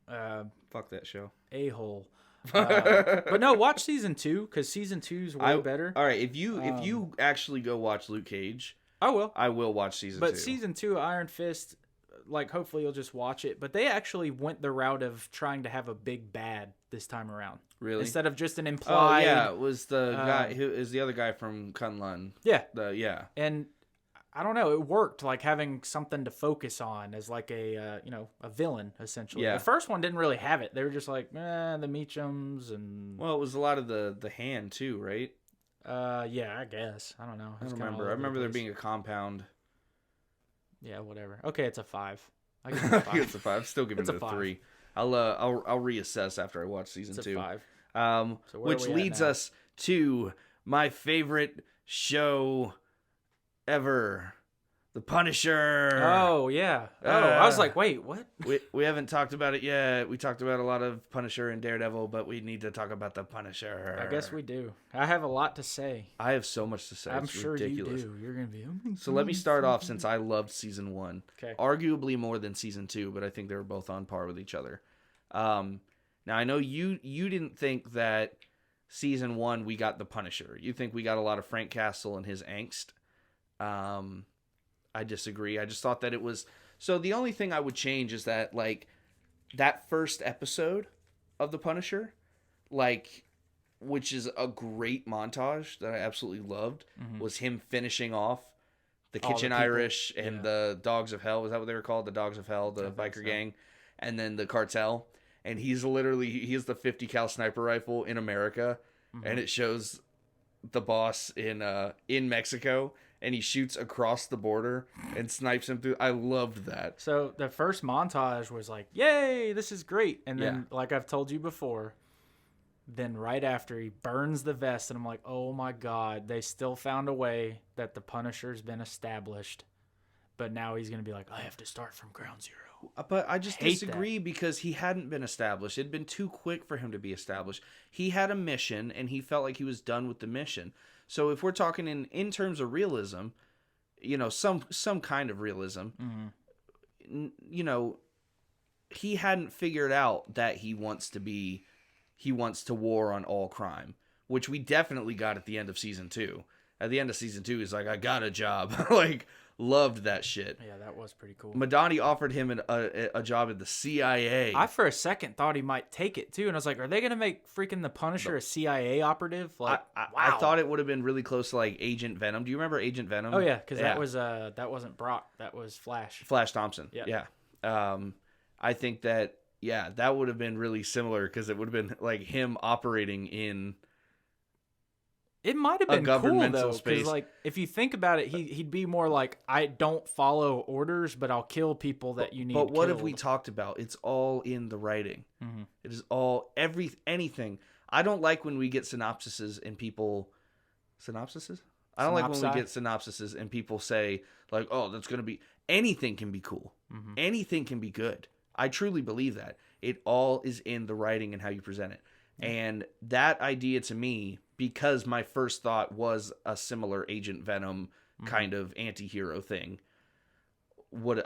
Uh, Fuck that show. A-hole. But no, watch season 2 because season 2's way better. All right, if you actually go watch Luke Cage, I will. I will watch season 2. But season 2, Iron Fist, like hopefully you'll just watch it. But they actually went the route of trying to have a big bad this time around. Really? Instead of just an Oh implied. yeah, it was the guy who is the other guy from Kunlun. Yeah. And I don't know, it worked, like having something to focus on as like a a villain essentially. Yeah. The first one didn't really have it. They were just like, the Meachums and Well, it was a lot of the hand too, right? yeah, I guess. I don't know. I don't remember. I remember there being a compound. Yeah, whatever. Okay, it's a 5. I I give it a think 5. it's a 5. Still giving It's it a a 5. 3. I'll reassess after I watch season It's a 2. 5. So where Which are we at leads now? us to my favorite show ever, The Punisher. Oh yeah. Oh, I was like, wait, what? We haven't talked about it yet. We talked about a lot of Punisher and Daredevil, but we need to talk about the Punisher. I guess we do. I have a lot to say. I have so much to say. I'm It's sure ridiculous. you do. You're gonna be. So let me start off since I loved season 1. Okay. Arguably more than season 2, but I think they were both on par with each other. Now I know you didn't think that season 1 we got the Punisher. You think we got a lot of Frank Castle and his angst. I disagree. I just thought that it was so the only thing I would change is that like that first episode of the Punisher, like which is a great montage that I absolutely loved, was him finishing off the All the Kitchen people. Irish and the Dogs of Hell. Was that what they were called? The Dogs of Hell, the I think biker so. gang, and then the cartel. And he's literally he has the 50 cal sniper rifle in America, and it shows the boss in Mexico, and he shoots across the border and snipes him through. I loved that. So the first montage was like, "Yay, this is great!" And then, like I've told you before, then right after he burns the vest, and I'm like, "Oh my god, they still found a way that the Punisher's been established, but now he's gonna be like, I have to start from ground zero." But I just Hate disagree because he hadn't been established. It'd been too quick for him to be established. He had a mission, and he felt like he was done with the mission. So if we're talking in terms of realism, you know, some kind of realism, you know, he hadn't figured out that he wants to war on all crime, which we definitely got at the end of season 2. At the end of season 2, he's like, I got a job. Like, loved that shit. Yeah, that was pretty cool. Madani offered him a job at the CIA. I for a second thought he might take it too, and I was like, "Are they gonna make freaking the Punisher a CIA operative?" Like, I wow. thought it would have been really close to like Agent Venom. Do you remember Agent Venom? Oh yeah, because that wasn't Brock, that was Flash. Flash Thompson. Yeah. Yeah. I think that that would have been really similar because it would have been like him operating in. It might have A been cool governmental though, space. because like if you think about it, he'd be more like, I don't follow orders, but I'll kill people that you need. But what have killed. we talked about? It's all in the writing. Mhm. It is all anything. I don't like when we get synopsises and people synopsises. I don't like when we Synopsi? get synopsises and people say like, "Oh, that's gonna be anything can be cool, anything can be good." I truly believe that it all is in the writing and how you present it. And that idea to me, because my first thought was a similar Agent Venom kind of anti-hero thing,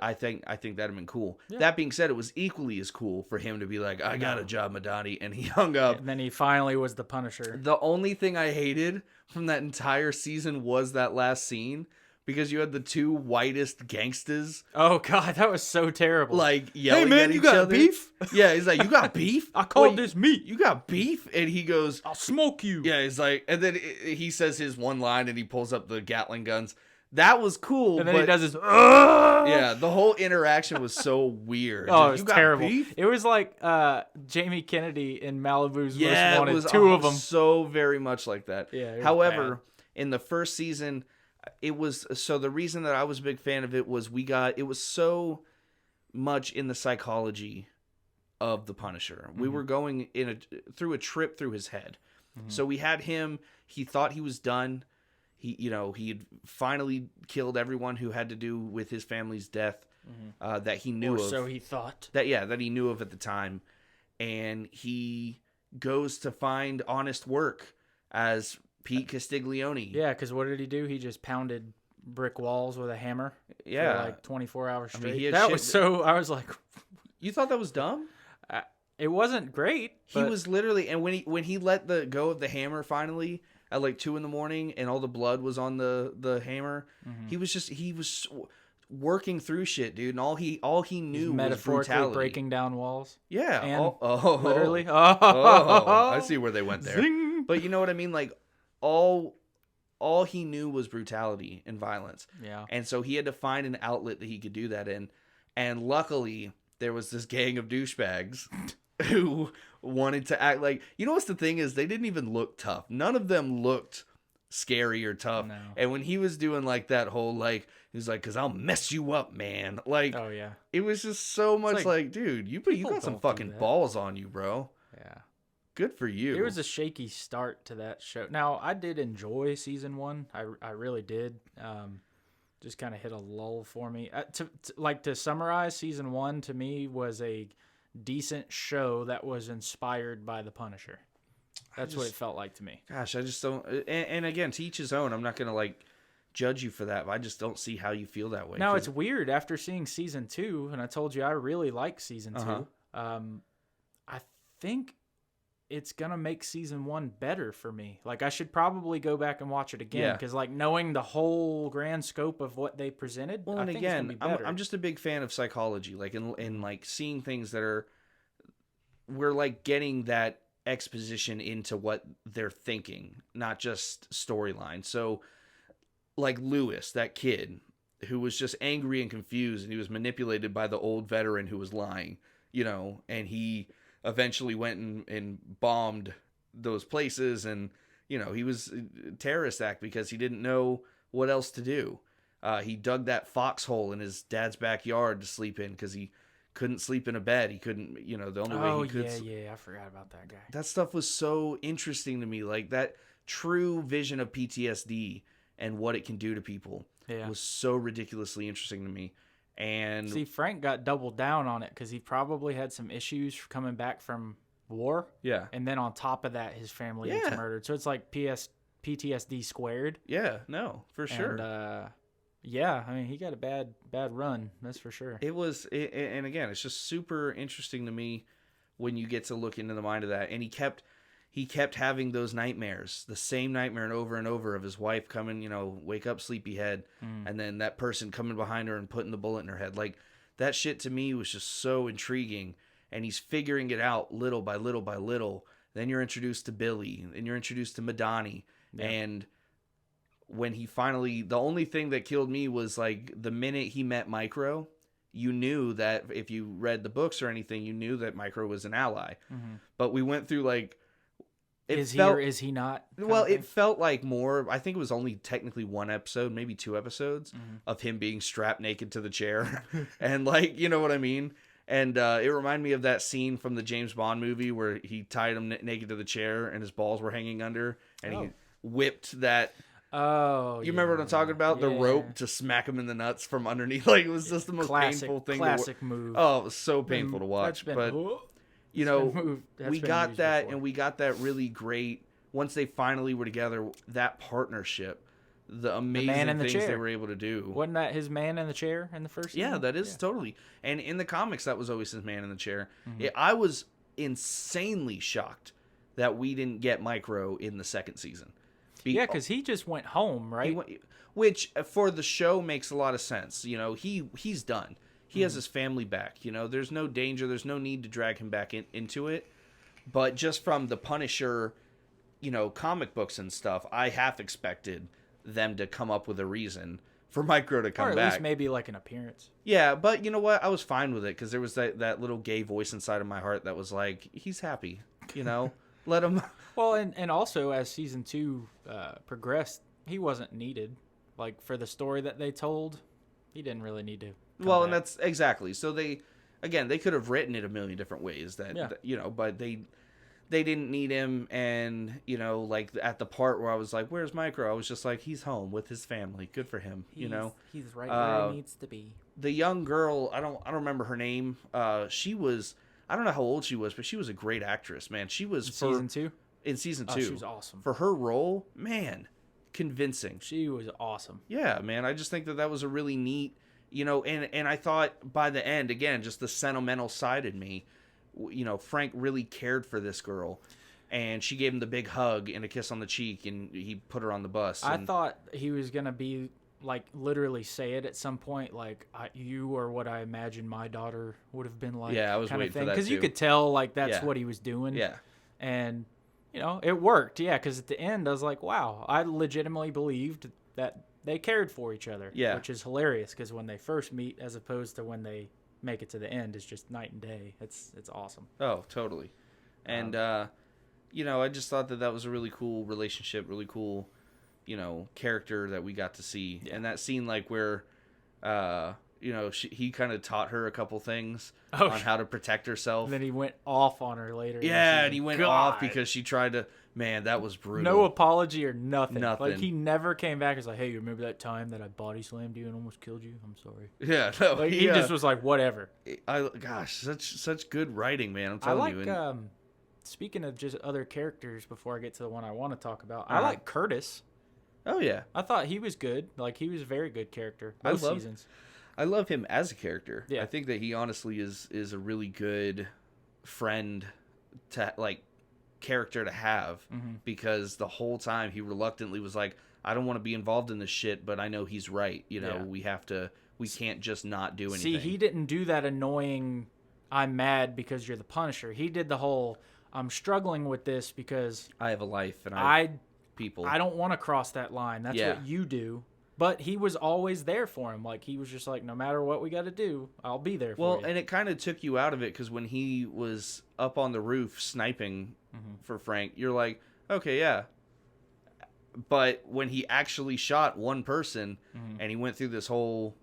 I think that'd have been cool. Yeah. That being said, it was equally as cool for him to be like, I got a job, Madani, and he hung up. And then he finally was the Punisher. The only thing I hated from that entire season was that last scene, because you had the two whitest gangsters Oh god, that was so terrible. like yelling man, at you each got other. beef? Yeah, he's like, you got beef? I called Wait, this meat. You got beef? And he goes, I'll smoke you. yeah, he's like, and then he says his one line and he pulls up the Gatling guns. That was cool. And then but he does his. yeah, the whole interaction was so weird. Oh, Like, it was you got terrible. beef? It was like Jamie Kennedy in Malibu's Yeah, Most it Wanted. was Two of them. so very much like that. Yeah, it was However, in the first season, it was so the reason that I was a big fan of it was it was so much in the psychology of the Punisher. We were going through a trip through his head. So we had him. He thought he was done. He had finally killed everyone who had to do with his family's death that he knew Or of. so he thought. That he knew of at the time, and he goes to find honest work as Pete Castiglione. Yeah, because what did he do? He just pounded brick walls with a hammer. Yeah. For like 24 hours I mean, straight. he had That shit was so. I was like, You thought that was dumb? it wasn't great. He but was literally, and when he let go of the hammer finally at like 2 a.m, and all the blood was on the hammer, he was working through shit, dude, and all he knew was metaphorically brutality. breaking down walls. Yeah, And Oh, literally. I see where they went there. Zing. But you know what I mean? Like all he knew was brutality and violence. Yeah. And so he had to find an outlet that he could do that in. And luckily, there was this gang of douchebags who wanted to act like, you know what's the thing is, they didn't even look tough. None of them looked scary or tough. No. And when he was doing like that whole like, he was like, 'cause I'll mess you up, man. Like, Oh yeah. it was just so much like, like, dude, you people got some don't do fucking that. balls on you, bro. Yeah. Good for you. It was a shaky start to that show. Now I did enjoy season 1. I really did. just kind of hit a lull for me. To summarize, season 1 to me was a decent show that was inspired by The Punisher. That's what it felt like to me. Gosh, I just don't. And again, to each his own. I'm not gonna like judge you for that. But I just don't see how you feel that way. No, it's weird. After seeing season 2, and I told you I really like season 2. I think it's gonna make season 1 better for me. Like, I should probably go back and watch it again because, like, knowing the whole grand scope of what they presented. Well, I and think it's gonna be again, better. I'm just a big fan of psychology, like in like seeing things that are, we're like getting that exposition into what they're thinking, not just storyline. So, like Lewis, that kid who was just angry and confused, and he was manipulated by the old veteran who was lying, and he eventually went and bombed those places, and he was a terrorist act because he didn't know what else to do. He dug that foxhole in his dad's backyard to sleep in because he couldn't sleep in a bed. He couldn't, the only way he could. I forgot about that guy. That stuff was so interesting to me, like that true vision of PTSD and what it can do to people was so ridiculously interesting to me. And see, Frank got doubled down on it because he probably had some issues coming back from war. Yeah. And then on top of that, his family gets murdered. So it's like PTSD squared. Yeah, no, for sure. And, I mean, he got a bad run, that's for sure. It was, and again, it's just super interesting to me when you get to look into the mind of that. And he kept having those nightmares, the same nightmare and over of his wife coming, wake up, sleepyhead, and then that person coming behind her and putting the bullet in her head. Like, that shit to me was just so intriguing. And he's figuring it out little by little by little. Then you're introduced to Billy, and you're introduced to Madani. Yeah. And when he finally, the only thing that killed me was like the minute he met Micro, you knew that if you read the books or anything, you knew that Micro was an ally. Mm-hmm. But we went through like, is he or is he not? Well, it felt like more, I think it was only technically one episode, maybe 2 episodes of him being strapped naked to the chair. And like, you know what I mean? And it reminded me of that scene from the James Bond movie where he tied him naked to the chair and his balls were hanging under, and he whipped that. Oh, you remember what I'm talking about? The rope to smack him in the nuts from underneath. Like, it was just the most painful thing. Classic move. Oh, it was so painful to watch. But we got that, and we got that really great. Once they finally were together, that partnership, the amazing things they were able to do. Wasn't that his man in the chair in the first season? Yeah, that is totally. And in the comics, that was always his man in the chair. Mm-hmm. I was insanely shocked that we didn't get Micro in the second season. Because he just went home, right? Which for the show makes a lot of sense. He's done. He has his family back. There's no danger. There's no need to drag him back into it. But just from the Punisher, comic books and stuff, I half expected them to come up with a reason for Micro to come back. Or at least maybe like an appearance. Yeah, but you know what? I was fine with it because there was that little gay voice inside of my heart that was like, he's happy. Let him. Well, and also as season 2 progressed, he wasn't needed. Like, for the story that they told, he didn't really need to come back. And that's exactly. So they could have written it a million different ways but they didn't need him. And, like at the part where I was like, where's Micro? I was just like, he's home with his family. Good for him. He's right where he needs to be. The young girl, I don't remember her name. She was, I don't know how old she was, but she was a great actress, man. She was season 2? In season 2. She was awesome. For her role, man, convincing. She was awesome. Yeah, man. I just think that was a really neat, and I thought by the end, again, just the sentimental side in me, Frank really cared for this girl, and she gave him the big hug and a kiss on the cheek, and he put her on the bus. I thought he was going to be, like, literally say it at some point, like, you are what I imagine my daughter would have been like. Yeah, I was waiting for that, because you could tell, like, that's Yeah. what he was doing. Yeah. And, it worked, because at the end, I was like, wow, I legitimately believed that they cared for each other. Yeah. Which is hilarious, because when they first meet, as opposed to when they make it to the end, it's just night and day. It's awesome. Oh, totally. And, I just thought that was a really cool relationship, really cool, character that we got to see. Yeah. And that scene, like, where you know, he kind of taught her a couple things Oh, on how to protect herself. And then he went off on her later. in the Yeah, season. and he went God. off because she tried to. Man, that was brutal. No apology or nothing. Nothing. Like, he never came back. He's like, hey, you remember that time that I body slammed you and almost killed you? I'm sorry. Yeah, no, Like, he just was like, whatever. Gosh, such good writing, man. I'm I telling like, you. And, speaking of just other characters before I get to the one I want to talk about, I Uh-huh. like Curtis. oh yeah, I thought he was good. Like, he was a very good character. I Both love- seasons. I love him as a character. Yeah. I think that he honestly is a really good friend to character to have, Mhm. because the whole time he reluctantly was like, I don't want to be involved in this shit, but I know he's right. You know, Yeah. we can't just not do anything. See, he didn't do that annoying, I'm mad because you're the Punisher. He did the whole, I'm struggling with this because I have a life and I have I people. don't want to cross that line. That's Yeah. what you do. But he was always there for him. Like, he was just like, no matter what we got to do, I'll be there for Well, you. and it kind of took you out of it because when he was up on the roof sniping for Frank, you're like, okay, yeah. But when he actually shot one person and he went through this whole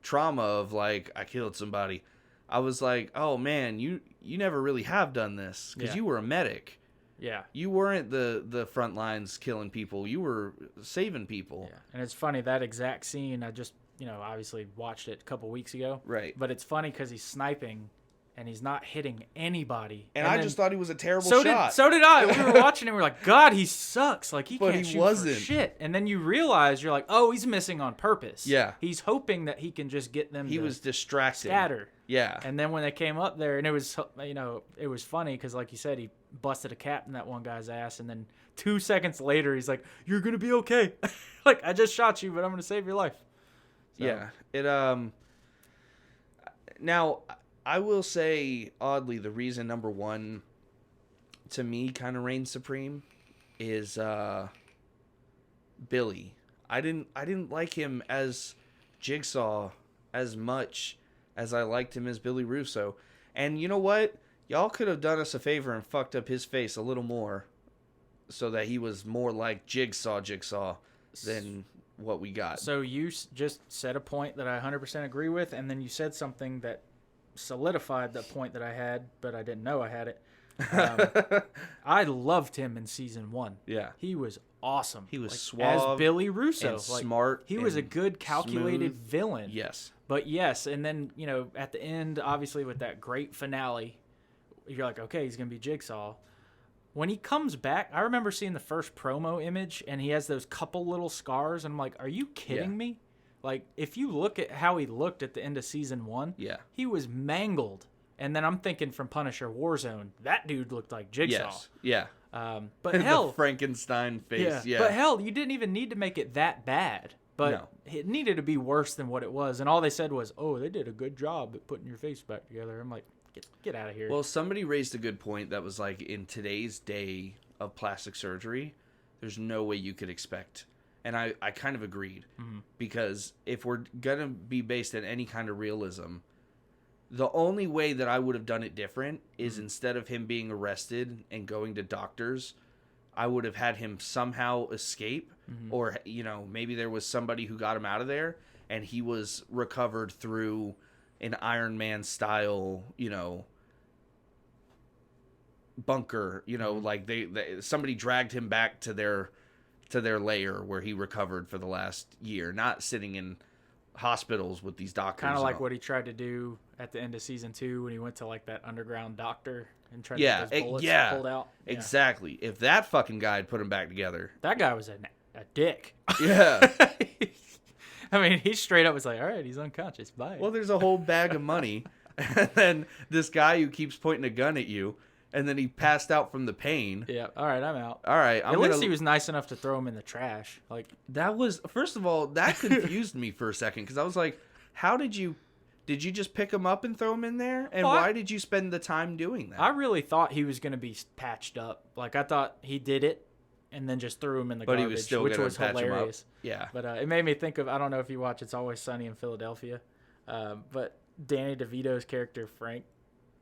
trauma of like, I killed somebody, I was like, oh man, you never really have done this because Yeah. you were a medic. Yeah. You weren't the front lines killing people. You were saving people. Yeah. And it's funny, that exact scene, I just, obviously watched it a couple weeks ago. Right. But it's funny because he's sniping and he's not hitting anybody. And I then- just thought he was a terrible so shot. So did I. We were watching it. We were like, God, he sucks. Like, he But can't he shoot wasn't. for shit. And then you realize, you're like, oh, he's missing on purpose. Yeah. He's hoping that he can just get them He to was distracted. scatter. Yeah. And then when they came up there, and it was, it was funny because, like you said, he busted a cap in that one guy's ass. And then 2 seconds later, he's like, you're going to be okay. Like, I just shot you, but I'm going to save your life. So, Yeah. It now I will say oddly the reason number 1 to me kind of reigns supreme is Billy. I didn't like him as Jigsaw as much as I liked him as Billy Russo. And you know what? Y'all could have done us a favor and fucked up his face a little more so that he was more like Jigsaw than what we got. So you just said a point that I 100% agree with, and then you said something that solidified the point that I had, but I didn't know I had it. I loved him in season 1. Yeah. He was awesome. He was as suave Billy Russo, and smart He was a and good calculated smooth. villain. Yes. But yes, and then at the end, obviously with that great finale, you're like, okay, he's gonna be Jigsaw. When he comes back, I remember seeing the first promo image, and he has those couple little scars, and I'm like, are you kidding Yeah. me? Like, if you look at how he looked at the end of season 1, Yeah. he was mangled. And then I'm thinking from Punisher Warzone, that dude looked like Jigsaw. Yes. Yeah. But The hell, Frankenstein face. Yeah. But hell, you didn't even need to make it that bad. But No. it needed to be worse than what it was. And all they said was, oh, they did a good job at putting your face back together. I'm like, get out of here. Well, somebody raised a good point that was like, in today's day of plastic surgery, there's no way you could expect. And I kind of agreed. Because if we're going to be based in any kind of realism, the only way that I would have done it different is instead of him being arrested and going to doctors, I would have had him somehow escape, or maybe there was somebody who got him out of there and he was recovered through an Iron Man style, bunker, like they somebody dragged him back to their lair where he recovered for the last year, not sitting in hospitals with these doctors. Kind of like and all. what he tried to do at the end of season 2 when he went to like that underground doctor and tried Yeah, to get those bullets yeah, pulled out. Yeah. Exactly. If that fucking guy had put him back together. That guy was a dick. Yeah. I mean, he straight up was like, all right, he's unconscious. Bye. Well, there's a whole bag of money, and then this guy who keeps pointing a gun at you, and then he passed out from the pain. yeah, all right, I'm out. All right, At least he was nice enough to throw him in the trash. Like, That was, first of all, that confused me for a second, because I was like, how did you just pick him up and throw him in there? And Well, why did you spend the time doing that? I really thought he was going to be patched up. Like, I thought he did it and then just threw him in the But he garbage, was still which gonna was patch him up. hilarious. Yeah. But it made me think of, I don't know if you watch It's Always Sunny in Philadelphia, but Danny DeVito's character, Frank,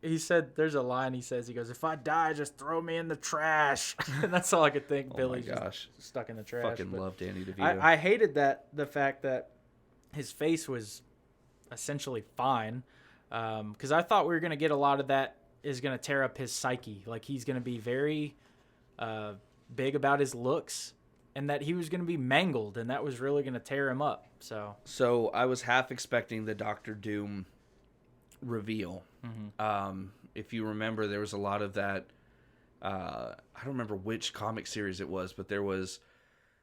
he said, there's a line he says, he goes, if I die, just throw me in the trash. And that's all I could think. Oh my Billy's gosh. just stuck in the trash. Fucking But love Danny DeVito. I hated the fact that his face was essentially fine. Because I thought we were going to get a lot of that is going to tear up his psyche. Like, he's going to be very big about his looks, and that he was going to be mangled, and that was really going to tear him up. So I was half expecting the Doctor Doom reveal. If you remember, there was a lot of that. I don't remember which comic series it was, but there was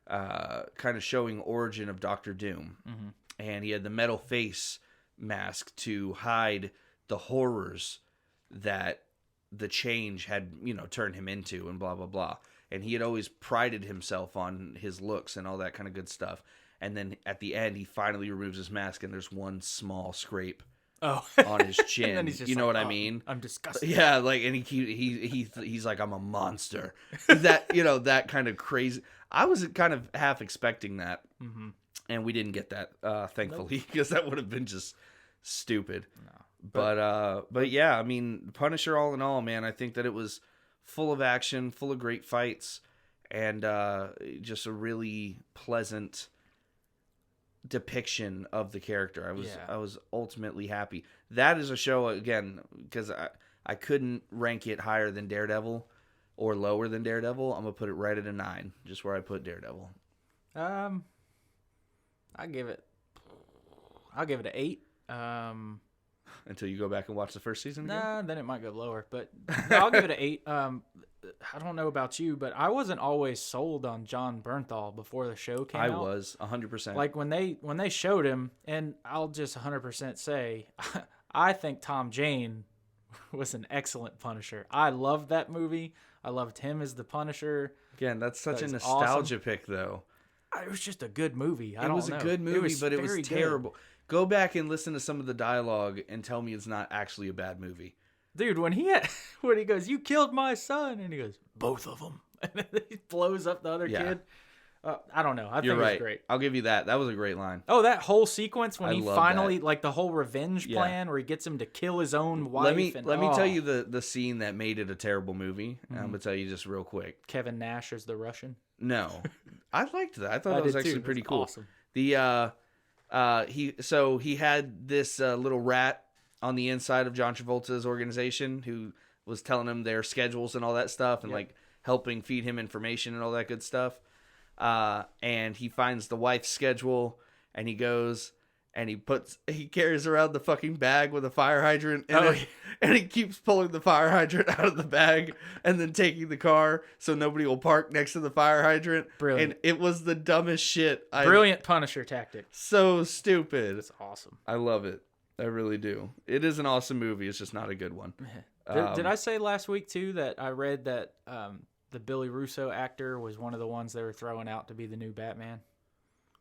kind of showing origin of Doctor Doom. And he had the metal face mask to hide the horrors that the change had, turned him into, and blah, blah, blah. And he had always prided himself on his looks and all that kind of good stuff. And then at the end, he finally removes his mask, and there's one small scrape on his chin. And then he's just you know like, what I mean? I'm disgusted. Yeah, like, and he's like, I'm a monster. That, that kind of crazy. I was kind of half expecting that, and we didn't get that, thankfully, because that would have been just stupid. No, but yeah, I mean, Punisher, all in all, man, I think that it was full of action, full of great fights, and just a really pleasant depiction of the character. I was ultimately happy. That is a show, again, because I couldn't rank it higher than Daredevil or lower than Daredevil. I'm gonna put it right at a 9, just where I put Daredevil. I'll give it an 8. Until you go back and watch the first season again? Nah, then it might go lower, but I'll give it an 8. I don't know about you, but I wasn't always sold on John Bernthal before the show came out. I was 100%. Like when they showed him, and I'll just 100% say, I think Tom Jane was an excellent Punisher. I loved that movie. I loved him as the Punisher. Again, that's such a That was nostalgia pick, though. It was just a good movie. It was a good movie, but it was very terrible. good. Go back and listen to some of the dialogue and tell me it's not actually a bad movie. Dude, when he goes, "You killed my son," and he goes, "Both of them," and then he blows up the other kid. I don't know. I think You're right. it was great. I'll give you that. That was a great line. Oh, that whole sequence when I he love finally, that. like the whole revenge plan where he gets him to kill his own wife. Let me tell you the scene that made it a terrible movie. I'm gonna tell you just real quick. Kevin Nash as the Russian. No, I liked that. I thought that was actually pretty cool. Awesome. The he had this little rat on the inside of John Travolta's organization who was telling him their schedules and all that stuff, and like helping feed him information and all that good stuff. And he finds the wife's schedule, and he goes and he carries around the fucking bag with a fire hydrant in it, and he keeps pulling the fire hydrant out of the bag and then taking the car so nobody will park next to the fire hydrant. Brilliant. And it was the dumbest shit. Brilliant Punisher tactic. So stupid. It's awesome. I love it. I really do. It is an awesome movie. It's just not a good one. Did I say last week too that I read that the Billy Russo actor was one of the ones they were throwing out to be the new Batman?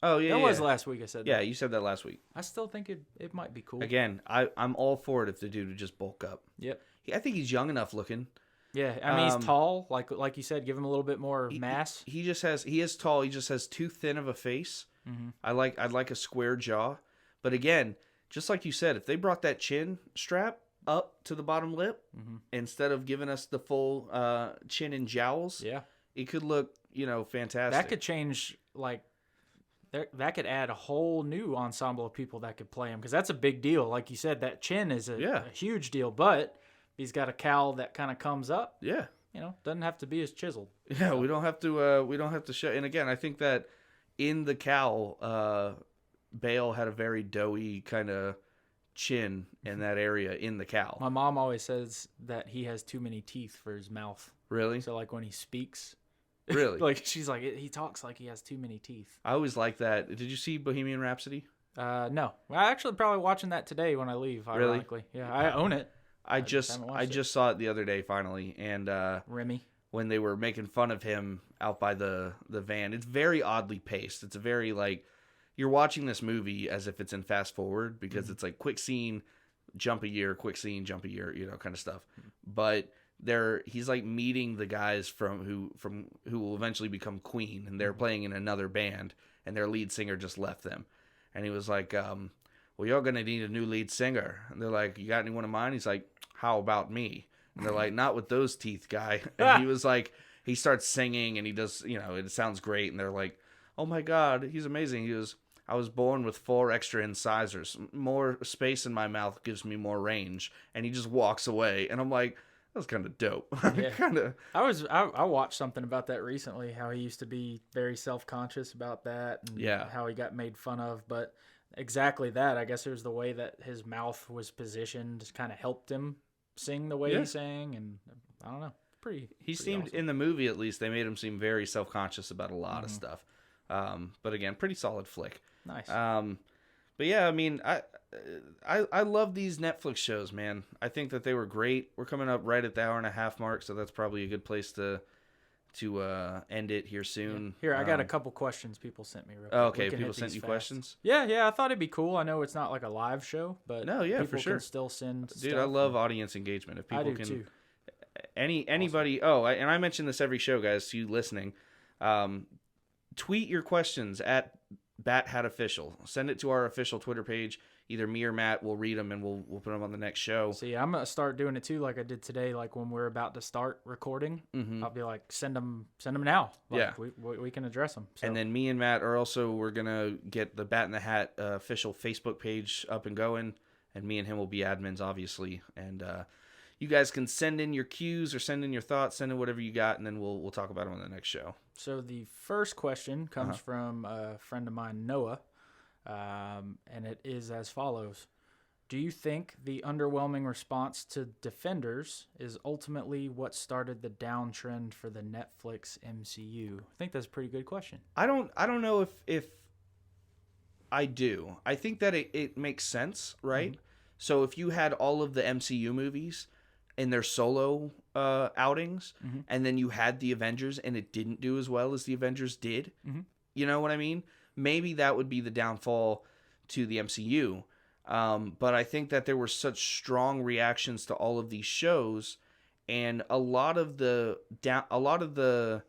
Oh yeah, that was last week. I said yeah. that. You said that last week. I still think it might be cool. Again, I'm all for it if the dude would just bulk up. Yep. I think he's young enough looking. Yeah, I mean he's tall, like you said, give him a little bit more mass. He is tall. He just has too thin of a face. Mm-hmm. I'd like a square jaw, but again, just like you said, if they brought that chin strap up to the bottom lip instead of giving us the full chin and jowls, it could look fantastic. That could change that could add a whole new ensemble of people that could play him because that's a big deal. Like you said, that chin is a huge deal, but he's got a cowl that kind of comes up. Yeah, doesn't have to be as chiseled. Yeah, so. we don't have to show. And again, I think that in the cowl, Bale had a very doughy kind of chin in that area in the cowl. My mom always says that he has too many teeth for his mouth. Really? So like when he speaks. Really? Like she's like he talks like he has too many teeth. I always like that. Did you see Bohemian Rhapsody? No. Well, I actually probably watching that today when I leave. Ironically, really? Yeah, I own it. I just saw it the other day finally, and Remy, when they were making fun of him out by the van, it's very oddly paced. It's a very like you're watching this movie as if it's in fast forward because it's like quick scene, jump a year, quick scene, jump a year, kind of stuff. But he's like meeting the guys who will eventually become Queen, and they're playing in another band, and their lead singer just left them, and he was like, well, you're gonna need a new lead singer, and they're like, you got anyone in mind? He's like, how about me? And they're like, not with those teeth, guy. And he was like, he starts singing, and he does, it sounds great, and they're like, oh my god, he's amazing. He goes, I was born with 4 extra incisors. More space in my mouth gives me more range. And he just walks away. And I'm like, that was kind of dope. Yeah. kind of. I watched something about that recently, how he used to be very self-conscious about that and Yeah. how he got made fun of. But exactly that, I guess it was the way that his mouth was positioned just kind of helped him sing the way Yeah. he sang. And I don't know. Pretty. He pretty seemed, awesome. in the movie at least, they made him seem very self-conscious about a lot of stuff. But again, pretty solid flick. Nice. But yeah, I mean, I love these Netflix shows, man. I think that they were great. We're coming up right at the 1.5 hour mark, so that's probably a good place to end it here soon. Here, I got a couple questions people sent me. Real quick. Oh, We okay, can people hit sent these you fast. questions? Yeah, I thought it'd be cool. I know it's not like a live show, but No, yeah, for people sure. can still send Dude, stuff. I love audience engagement. If I people do can, too. anybody. Oh, and I mention this every show, guys. To you listening, tweet your questions at BatHatOfficial. Send it to our official Twitter page. Either me or Matt will read them and we'll put them on the next show. See, I'm gonna start doing it too, like I did today. Like when we're about to start recording, I'll be like, send them now. Like, Yeah. we can address them. So. And then me and Matt are also, we're going to get the Bat in the Hat official Facebook page up and going. And me and him will be admins, obviously. And you guys can send in your cues or send in your thoughts, send in whatever you got, and then we'll talk about them on the next show. So the first question comes from a friend of mine, Noah, and it is as follows. Do you think the underwhelming response to Defenders is ultimately what started the downtrend for the Netflix MCU? I think that's a pretty good question. I don't know if I do. I think that it makes sense, right? So if you had all of the MCU movies in their solo outings, and then you had the Avengers and it didn't do as well as the Avengers did, you know what I mean? Maybe that would be the downfall to the MCU. But I think that there were such strong reactions to all of these shows, and a lot of the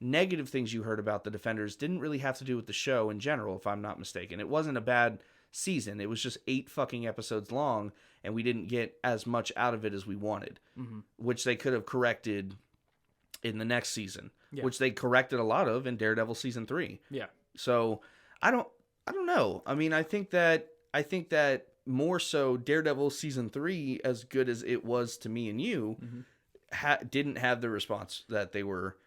negative things you heard about the Defenders didn't really have to do with the show in general, if I'm not mistaken. It wasn't a bad season. It was just 8 fucking episodes long, and we didn't get as much out of it as we wanted, which they could have corrected in the next season, which they corrected a lot of in Daredevil season 3. Yeah. So I don't know. I mean, I think that more so Daredevil season 3, as good as it was to me and you, didn't have the response that they were,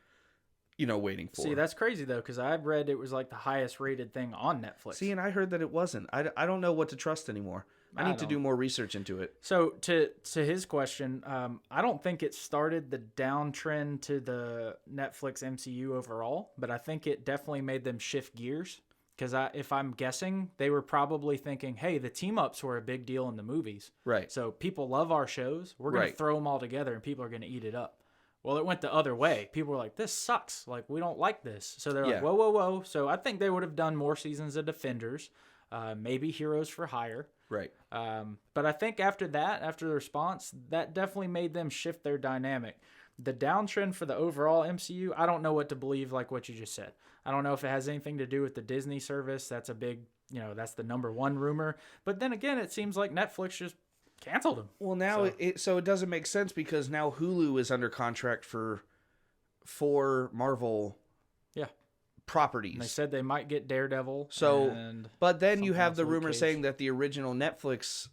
waiting for. See, that's crazy though, because I read it was like the highest rated thing on Netflix. See, and I heard that it wasn't. I don't know what to trust anymore. I need to do more research into it. So to his question, I don't think it started the downtrend to the Netflix MCU overall, but I think it definitely made them shift gears. Because if I'm guessing, they were probably thinking, hey, the team-ups were a big deal in the movies. Right. So people love our shows. We're going to throw them all together, and people are going to eat it up. Well, it went the other way. People were like, this sucks. Like, we don't like this. So they're like, whoa. So I think they would have done more seasons of Defenders, maybe Heroes for Hire. Right. But I think after that, after the response, that definitely made them shift their dynamic. The downtrend for the overall MCU, I don't know what to believe, like what you just said. I don't know if it has anything to do with the Disney service. That's a big, that's the number one rumor. But then again, it seems like Netflix just canceled them. Well, now it doesn't make sense because now Hulu is under contract for 4 Marvel properties. And they said they might get Daredevil. So, but then you have the Luke rumor Cage. saying that the original Netflix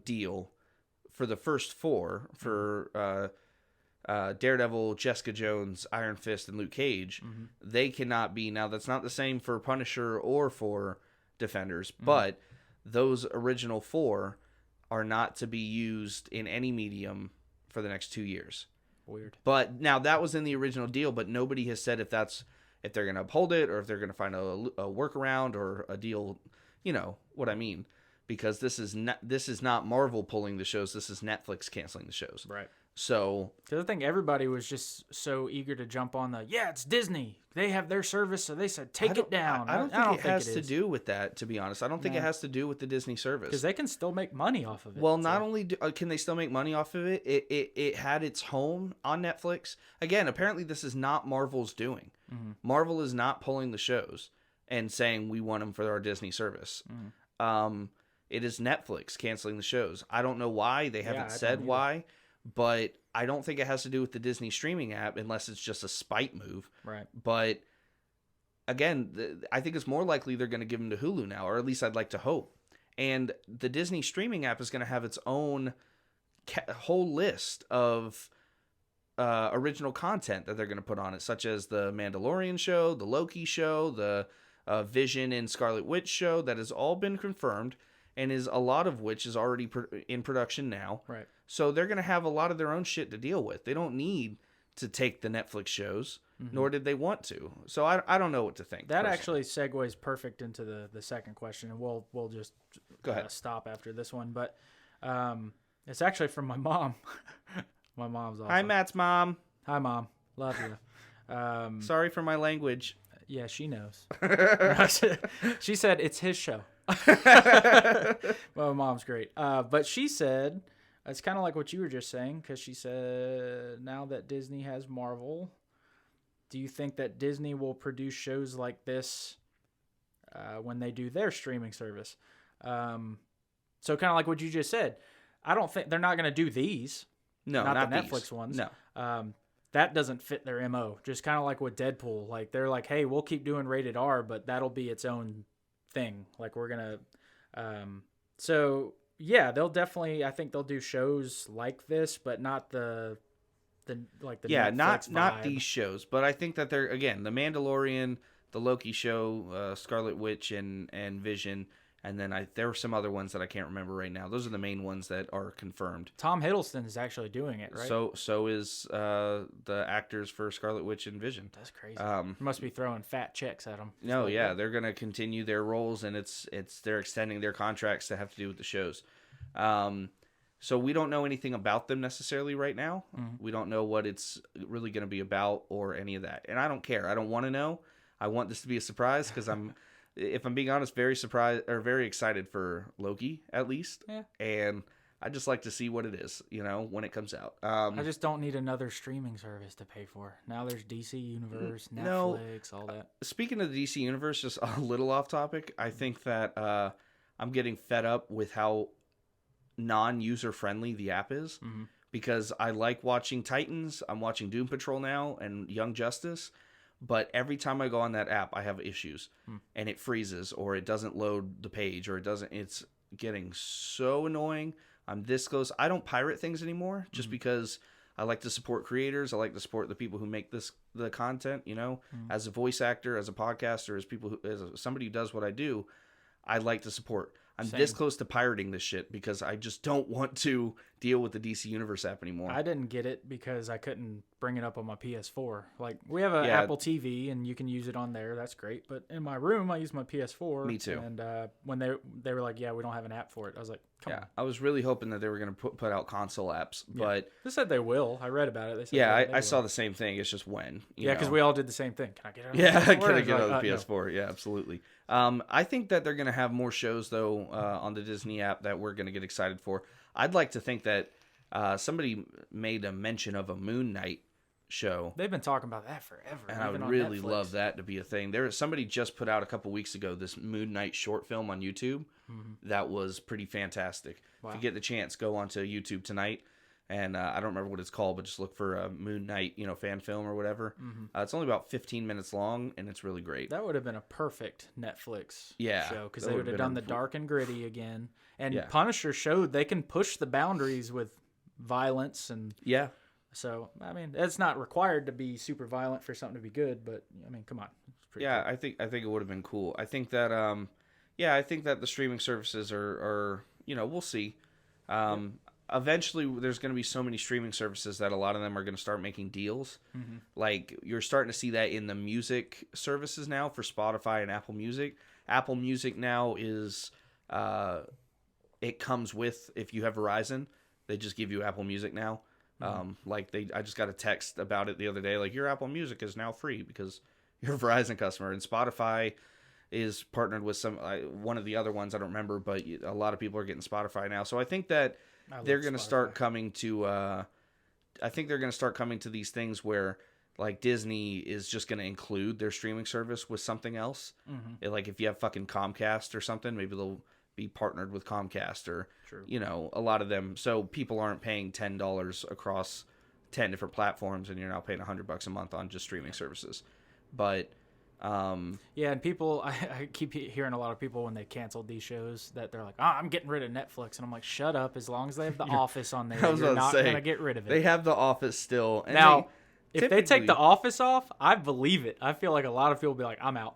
deal for the first 4 for Daredevil, Jessica Jones, Iron Fist, and Luke Cage, they cannot be. Now, that's not the same for Punisher or for Defenders, but those original 4 are not to be used in any medium for the next 2 years. Weird. But now that was in the original deal, but nobody has said if they're going to uphold it or if they're going to find a workaround or a deal, you know what I mean? Because this is not Marvel pulling the shows. This is Netflix canceling the shows. Right. So, because I think everybody was just so eager to jump on it's Disney. They have their service, so they said take it down. I don't think it has to do with that, to be honest. I don't think it has to do with the Disney service. Because they can still make money off of it. Well, not only can they still make money off of it, it had its home on Netflix. Again, apparently this is not Marvel's doing. Marvel is not pulling the shows and saying we want them for our Disney service. It is Netflix canceling the shows. I don't know why. They haven't said why. But I don't think it has to do with the Disney streaming app unless it's just a spite move. Right. But again, I think it's more likely they're going to give them to Hulu now, or at least I'd like to hope. And the Disney streaming app is going to have its own whole list of original content that they're going to put on it, such as the Mandalorian show, the Loki show, the Vision and Scarlet Witch show that has all been confirmed, and is a lot of which is already in production now. Right. So they're going to have a lot of their own shit to deal with. They don't need to take the Netflix shows, nor did they want to. So I don't know what to think. That personally. actually segues perfect into the second question, and we'll just Go ahead. stop after this one. But it's actually from my mom. My mom's awesome. Hi, Matt's mom. Hi, Mom. Love you. Sorry for my language. Yeah, she knows. She said it's his show. Well, Mom's great. But she said, it's kind of like what you were just saying, because she said, now that Disney has Marvel, do you think that Disney will produce shows like this when they do their streaming service? So kind of like what you just said. I don't think they're not going to do these. No, not the these. Netflix ones. No. That doesn't fit their MO. Just kind of like with Deadpool. Like, they're like, hey, we'll keep doing rated R, but that'll be its own thing. Like, we're going to... So, yeah, they'll definitely... I think they'll do shows like this, but not the Netflix not vibe. these shows, but I think that they're, again, the Mandalorian, the Loki show, Scarlet Witch, and Vision, and then there were some other ones that I can't remember right now. Those are the main ones that are confirmed. Tom Hiddleston is actually doing it, right? So is the actors for Scarlet Witch and Vision. That's crazy. You must be throwing fat checks at them. No, yeah, they're gonna continue their roles, and they're extending their contracts to have to do with the shows. So we don't know anything about them necessarily right now. Mm-hmm. We don't know what it's really going to be about or any of that, and I don't care. I don't want to know. I want this to be a surprise because if I'm being honest, very surprised or very excited for Loki at least. Yeah. And I just like to see what it is, when it comes out. I just don't need another streaming service to pay for. Now there's DC Universe, Netflix, all that. Speaking of the DC Universe, just a little off topic, I think that I'm getting fed up with how non-user friendly the app is, because I like watching Titans. I'm watching Doom Patrol now and Young Justice. But every time I go on that app, I have issues, and it freezes, or it doesn't load the page, or it's getting so annoying. I'm this close. I don't pirate things anymore, just because I like to support creators. I like to support the people who make the content. As a voice actor, as a podcaster, as somebody who does what I do, I like to support. I'm this close to pirating this shit because I just don't want to deal with the DC Universe app anymore. I didn't get it because I couldn't bring it up on my PS4. Like, we have an Apple TV and you can use it on there. That's great. But in my room, I use my PS4. Me too. And when they were like, yeah, we don't have an app for it, I was like, come on. I was really hoping that they were going to put out console apps, but They said they will. I read about it. They said I saw the same thing. It's just when. Yeah, because we all did the same thing. Can I get it on Yeah, the PS4? can I get it on Like, the PS4? No. Yeah, absolutely. I think that they're going to have more shows, though, on the Disney app that we're going to get excited for. I'd like to think that somebody made a mention of a Moon Knight show. They've been talking about that forever. And I would really love that to be a thing. Somebody just put out a couple weeks ago this Moon Knight short film on YouTube that was pretty fantastic. Wow. If you get the chance, go onto YouTube tonight. And I don't remember what it's called, but just look for Moon Knight, fan film or whatever. It's only about 15 minutes long, and it's really great. That would have been a perfect Netflix show, because they would have done the dark and gritty again. And Punisher showed they can push the boundaries with violence. And so, I mean, it's not required to be super violent for something to be good, but, I mean, come on. It's pretty cool. I think it would have been cool. I think that, I think that the streaming services are we'll see. Eventually, there's going to be so many streaming services that a lot of them are going to start making deals. Like, you're starting to see that in the music services now for Spotify and Apple Music. Apple Music now is, it comes with, if you have Verizon, they just give you Apple Music now. I just got a text about it the other day, like, your Apple Music is now free because you're a Verizon customer. And Spotify is partnered with one of the other ones, I don't remember, but a lot of people are getting Spotify now. So I think that they're going to start coming to these things where, like, Disney is just going to include their streaming service with something else. Like, if you have fucking Comcast or something, maybe they'll be partnered with Comcast or, a lot of them. So people aren't paying $10 across 10 different platforms, and you're now paying $100 a month on just streaming services. But Yeah, and people, I keep hearing a lot of people when they canceled these shows that they're like, "Oh, I'm getting rid of Netflix," and I'm like, "Shut up! As long as they have The Office on there, I was you're about to not say, gonna get rid of it." They have The Office still. And Now, if they take typically- The Office off, I believe it. I feel like a lot of people will be like, "I'm out."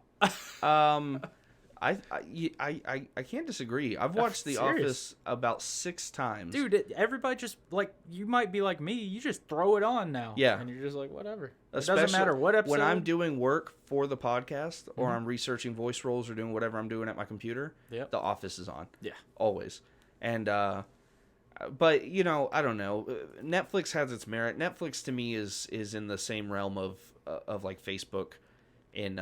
I can't disagree. I've watched The Serious? Office about 6 times. Dude, everybody just like, you might be like me. You just throw it on now. Yeah. and you're just like, whatever. It Especially doesn't matter what episode. when I'm doing work for the podcast or I'm researching voice roles or doing whatever I'm doing at my computer. Yep. The Office is on. Yeah. Always. And but I don't know. Netflix has its merit. Netflix to me is in the same realm of like Facebook in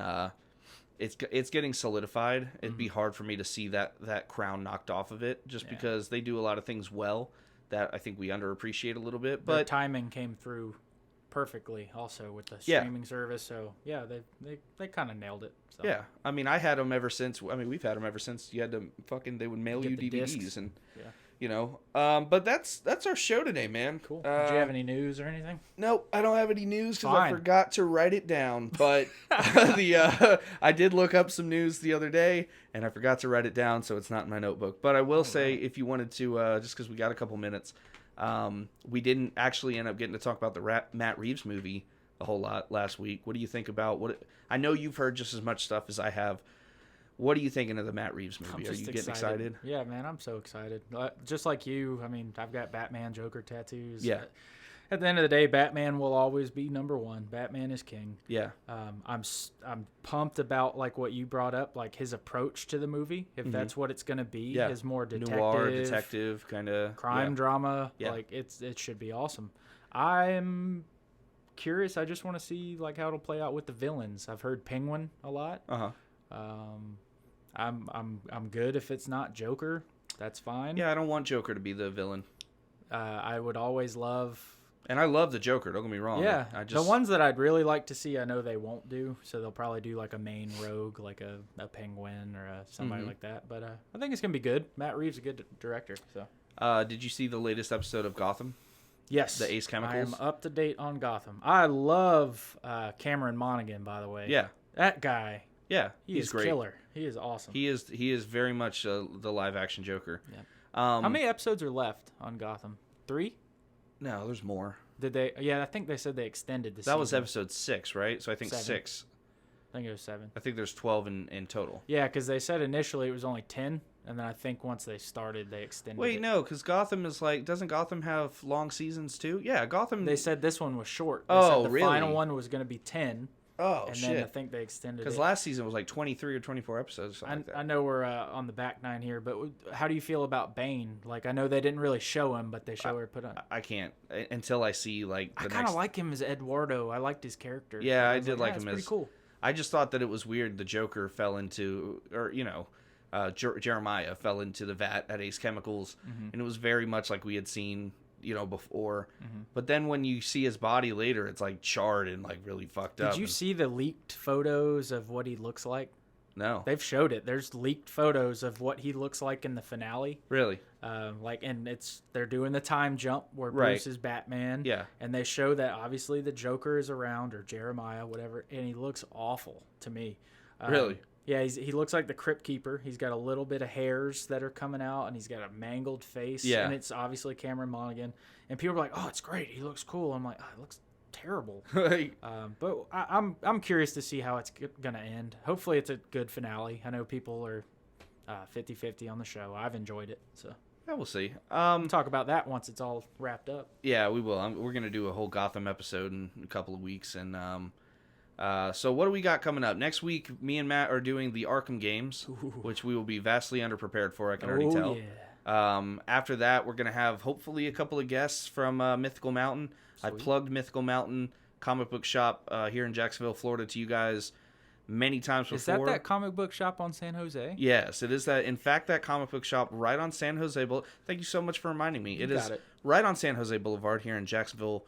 it's getting solidified. It'd be hard for me to see that crown knocked off of it just because they do a lot of things well that I think we underappreciate a little bit. Their But timing came through perfectly also with the Yeah. streaming service. So yeah, they kind of nailed it. So. yeah, I mean, I had them ever since. I mean, we've had them ever since you had to they would mail Get you the DVDs discs. and Yeah. But that's our show today, man. Cool. Did you have any news or anything? Nope, I don't have any news because I Fine. forgot to write it down. But I did look up some news the other day, and I forgot to write it down, so it's not in my notebook. But I will say, if you wanted to, just because we got a couple minutes, we didn't actually end up getting to talk about the Matt Reeves movie a whole lot last week. What do you think about what? I know you've heard just as much stuff as I have. What are you thinking of the Matt Reeves I'm movie? Are just you getting excited? Yeah, man, I'm so excited. Just like you, I mean, I've got Batman, Joker tattoos. Yeah. At the end of the day, Batman will always be number one. Batman is king. Yeah. I'm pumped about like what you brought up, like his approach to the movie. If that's what it's gonna be, Yeah. his more Noir detective kind of crime drama. Yeah. Like it should be awesome. I'm curious. I just want to see like how it'll play out with the villains. I've heard Penguin a lot. Uh huh. I'm good if it's not Joker. That's fine. Yeah, I don't want Joker to be the villain. I would always love. And I love the Joker. Don't get me wrong. Yeah, I just the ones that I'd really like to see, I know they won't do. So they'll probably do like a main rogue, like a Penguin or somebody like that. But I think it's gonna be good. Matt Reeves is a good director. So did you see the latest episode of Gotham? yes, The Ace Chemicals? I am up to date on Gotham. I love Cameron Monaghan, by the way. Yeah. that guy. Yeah, He he's is great. killer. He is awesome. He is very much the live action Joker. Yeah. How How many episodes are left on Gotham? 3? No, there's more. Did they? Yeah, I think they said they extended the That was season. episode 6, right? So I think 7. 6. I think it was 7. I think there's 12 in total. Yeah, because they said initially it was only 10, and then I think once they started, they extended Wait, it. no, because Gotham is like, doesn't Gotham have long seasons too? Yeah, Gotham. They said this one was short. They Oh, said the really? final one was going to be 10, oh and then I shit. think they extended Because it. last season was like 23 or 24 episodes. Or something like that. I know we're on the back nine here, but how do you feel about Bane? Like, I know they didn't really show him, but they show her put on. I can't until I see like the I kind next. of like him as Eduardo. I liked his character. Yeah, I was did like that's him pretty as- cool. I just thought that it was weird. The Joker fell into, or Jeremiah fell into the vat at Ace Chemicals, Mm-hmm. and it was very much like we had seen, before. But then when you see his body later, it's like charred and like really fucked up. Did you and- see the leaked photos of what he looks like? No, They've showed it. There's leaked photos of what he looks like in the finale. really. And they're doing the time jump where Right. Bruce is Batman. Yeah. And they show that obviously the Joker is around, or Jeremiah, whatever, and he looks awful to me. Really? Yeah, he looks like the Crypt Keeper. He's got a little bit of hairs that are coming out, and he's got a mangled face. Yeah. And it's obviously Cameron Monaghan. And people are like, "Oh, it's great. He looks cool." I'm like, "Oh, it looks terrible." But I'm curious to see how it's gonna end. Hopefully, it's a good finale. I know people are 50-50 on the show. I've enjoyed it, so Yeah, we'll see. we'll talk about that once it's all wrapped up. Yeah, we will. We're gonna do a whole Gotham episode in a couple of weeks, and so what do we got coming up next week? Me and Matt are doing the Arkham games, which we will be vastly underprepared for. I can already tell. Yeah. After that, we're gonna have hopefully a couple of guests from Mythical Mountain. I Sweet. plugged Mythical Mountain comic book shop here in Jacksonville, Florida, to you guys many times before. Is that comic book shop on San Jose? Yes, it is that. In fact, that comic book shop right on San Jose Boulevard. Thank you so much for reminding me. It is right on San Jose Boulevard here in Jacksonville,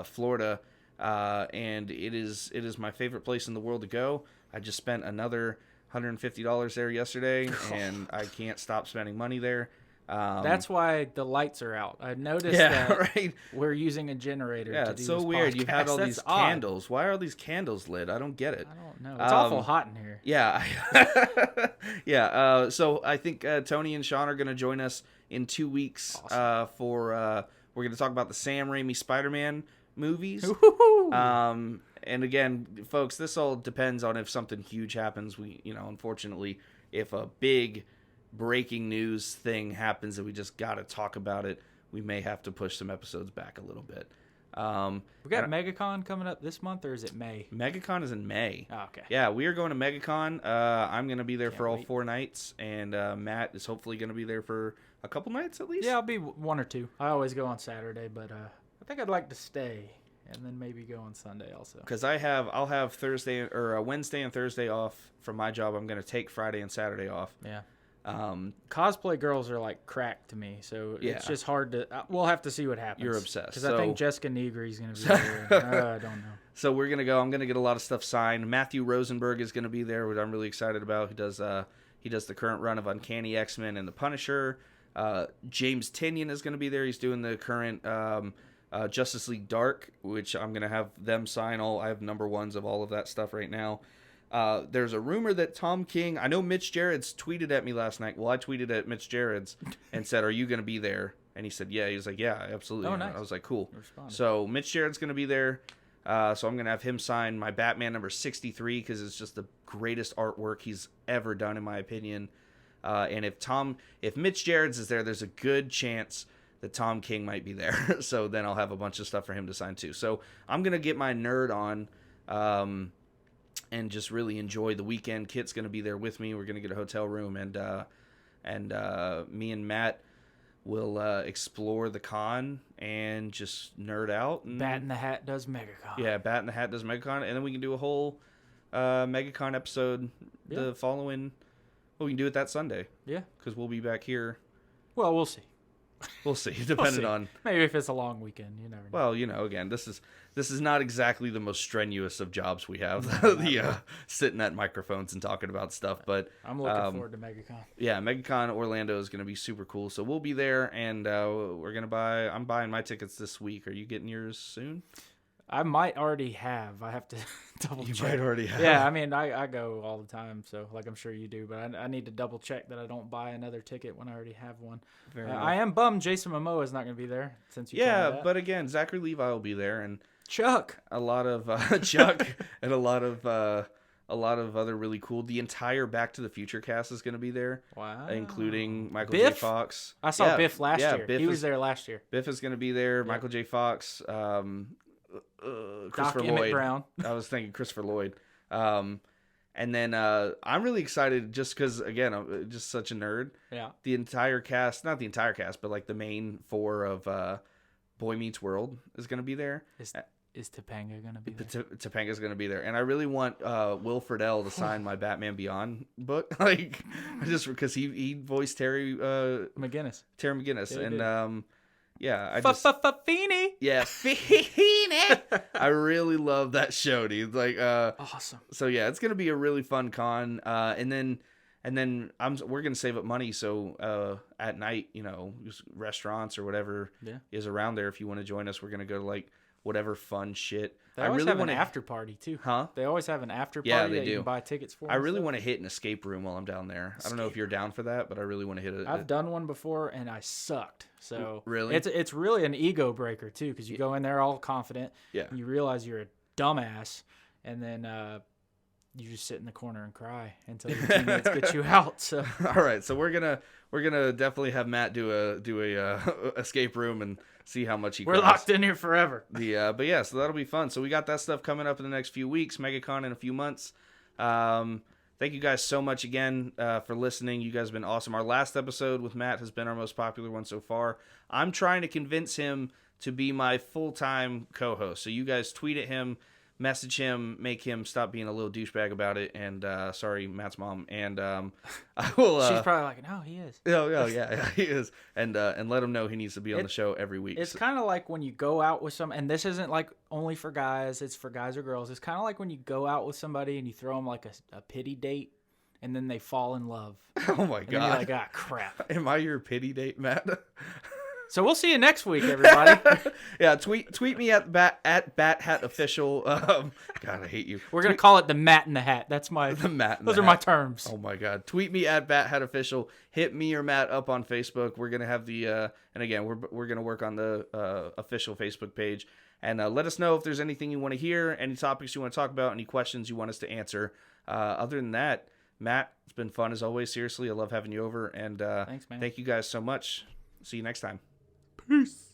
Florida, and it is my favorite place in the world to go. I just spent another $150 there yesterday, and I can't stop spending money there. That's why the lights are out. I noticed yeah, that right. we're using a generator Yeah, to it's do so this weird. You've had podcast. all That's these odd. candles. Why are these candles lit? I don't get it. I don't know. It's awful hot in here. Yeah, yeah. So I think Tony and Sean are going to join us in 2 weeks for we're going to talk about the Sam Raimi Spider-Man movies. And again, folks, this all depends on if something huge happens. Unfortunately, if a big breaking news thing happens that we just got to talk about it, we may have to push some episodes back a little bit. We got MegaCon coming up this month, or is it May? MegaCon is in May. Oh, okay. Yeah, we are going to MegaCon. I'm going to be there Can't for all wait. 4 nights, and Matt is hopefully going to be there for a couple nights at least. Yeah, I'll be 1 or 2. I always go on Saturday, but I think I'd like to stay and then maybe go on Sunday also. Because I'll have Thursday or Wednesday and Thursday off from my job. I'm going to take Friday and Saturday off. Yeah. Um, Cosplay girls are like crack to me, so Yeah. it's just hard to. We'll have to see what happens. You're obsessed, because so- I think Jessica Negri's going to be there. I don't know. So we're gonna go. I'm gonna get a lot of stuff signed. Matthew Rosenberg is gonna be there, which I'm really excited about. He does the current run of Uncanny X-Men and The Punisher. James Tynion is gonna be there. He's doing the current Justice League Dark, which I'm gonna have them sign all. I have number ones of all of that stuff right now. There's a rumor that Tom King. I know Mitch Gerrits tweeted at me last night. Well, I tweeted at Mitch Gerrits and said, "Are you gonna be there?" And he said, "Yeah." He was like, "Yeah, absolutely." Oh, And nice. I was like, "Cool." Responded. So Mitch Gerrits gonna be there. So I'm going to have him sign my Batman number 63 because it's just the greatest artwork he's ever done, in my opinion. And if Mitch Gerrits is there, there's a good chance that Tom King might be there. So then I'll have a bunch of stuff for him to sign too. So I'm going to get my nerd on and just really enjoy the weekend. Kit's going to be there with me. We're going to get a hotel room, and me and Matt will explore the con and just nerd out. And, Bat in the Hat does MegaCon. yeah, Bat in the Hat does MegaCon, and then we can do a whole MegaCon episode the following. Well, we can do it that Sunday Yeah. because we'll be back here. Well, we'll see. We'll see, We'll depending see. on. Maybe if it's a long weekend, you never know. Well, again, this is not exactly the most strenuous of jobs we have. Sitting at microphones and talking about stuff, but I'm looking forward to MegaCon. yeah, MegaCon Orlando is going to be super cool. So we'll be there, and we're gonna buy. I'm buying my tickets this week. Are you getting yours soon? I might already have. I have to double check. already have. Yeah, I mean, I go all the time, so like I'm sure you do, but I need to double check that I don't buy another ticket when I already have one. Fair enough. I am bummed Jason Momoa is not going to be there since you told me Yeah, that. but again, Zachary Levi will be there, and Chuck. a lot of Chuck and a lot of other really cool. The entire Back to the Future cast is going to be there, Wow. including Michael Biff? J. Fox. I saw Yeah, Biff last yeah, year. Biff He was is- there last year. Biff is going to be there. Michael J. Fox. Christopher Doc Emmett Lloyd. Brown. I was thinking Christopher Lloyd. And then I'm really excited just because, again, I'm just such a nerd. Yeah. The entire cast, not the entire cast, but like the main 4 of Boy Meets World is going to be there. Is Topanga going to be there? Topanga's going to be there. And I really want Will Friedle to sign my Batman Beyond book. Like, just because he voiced Terry McGinnis. McGinnis. Yeah, he did. And yeah, I just. Feeney. Yeah, Feeney. I really love that show, dude. Like, Awesome. so yeah, it's gonna be a really fun con. And then we're gonna save up money. So at night, just restaurants or whatever is around there. If you want to join us, we're gonna go to like whatever fun shit. They I always really have want an to. after party too. Huh? They always have an after party Yeah, they that you do. can buy tickets for. I and really stuff. want to hit an escape room while I'm down there. I don't know if you're down for that, but I really want to hit it. I've done one before and I sucked. So Really? it's really an ego breaker too, because you go in there all confident. Yeah. And you realize you're a dumbass, and then you just sit in the corner and cry until your teammates get you out. So All right, so we're gonna definitely have Matt do a escape room and see how much he. we're cries. locked in here forever. But yeah, so that'll be fun. So we got that stuff coming up in the next few weeks. MegaCon in a few months. Thank you guys so much again for listening. You guys have been awesome. Our last episode with Matt has been our most popular one so far. I'm trying to convince him to be my full-time co-host. So you guys tweet at him, message him, make him stop being a little douchebag about it. And sorry, Matt's mom. And I will. She's probably like, no, he is. Yeah, he is. And let him know he needs to be on the show every week. It's kind of like when you go out with some, and this isn't like only for guys, it's for guys or girls. It's kind of like when you go out with somebody and you throw them like a pity date, and then they fall in love. Oh my And then you're god. like, ah, crap. Am I your pity date, Matt? So we'll see you next week, everybody. Yeah, tweet me at Bat Hat Official. God, I hate you. We're gonna call it the Matt in the Hat. That's my. The Matt. Those are my terms. Oh my god. Tweet me at Bat Hat Official. Hit me or Matt up on Facebook. We're gonna have the and again we're gonna work on the official Facebook page. And let us know if there's anything you want to hear, any topics you want to talk about, any questions you want us to answer. Other than that, Matt, it's been fun as always. Seriously, I love having you over. And Thanks, man. Thank you guys so much. See you next time. Peace.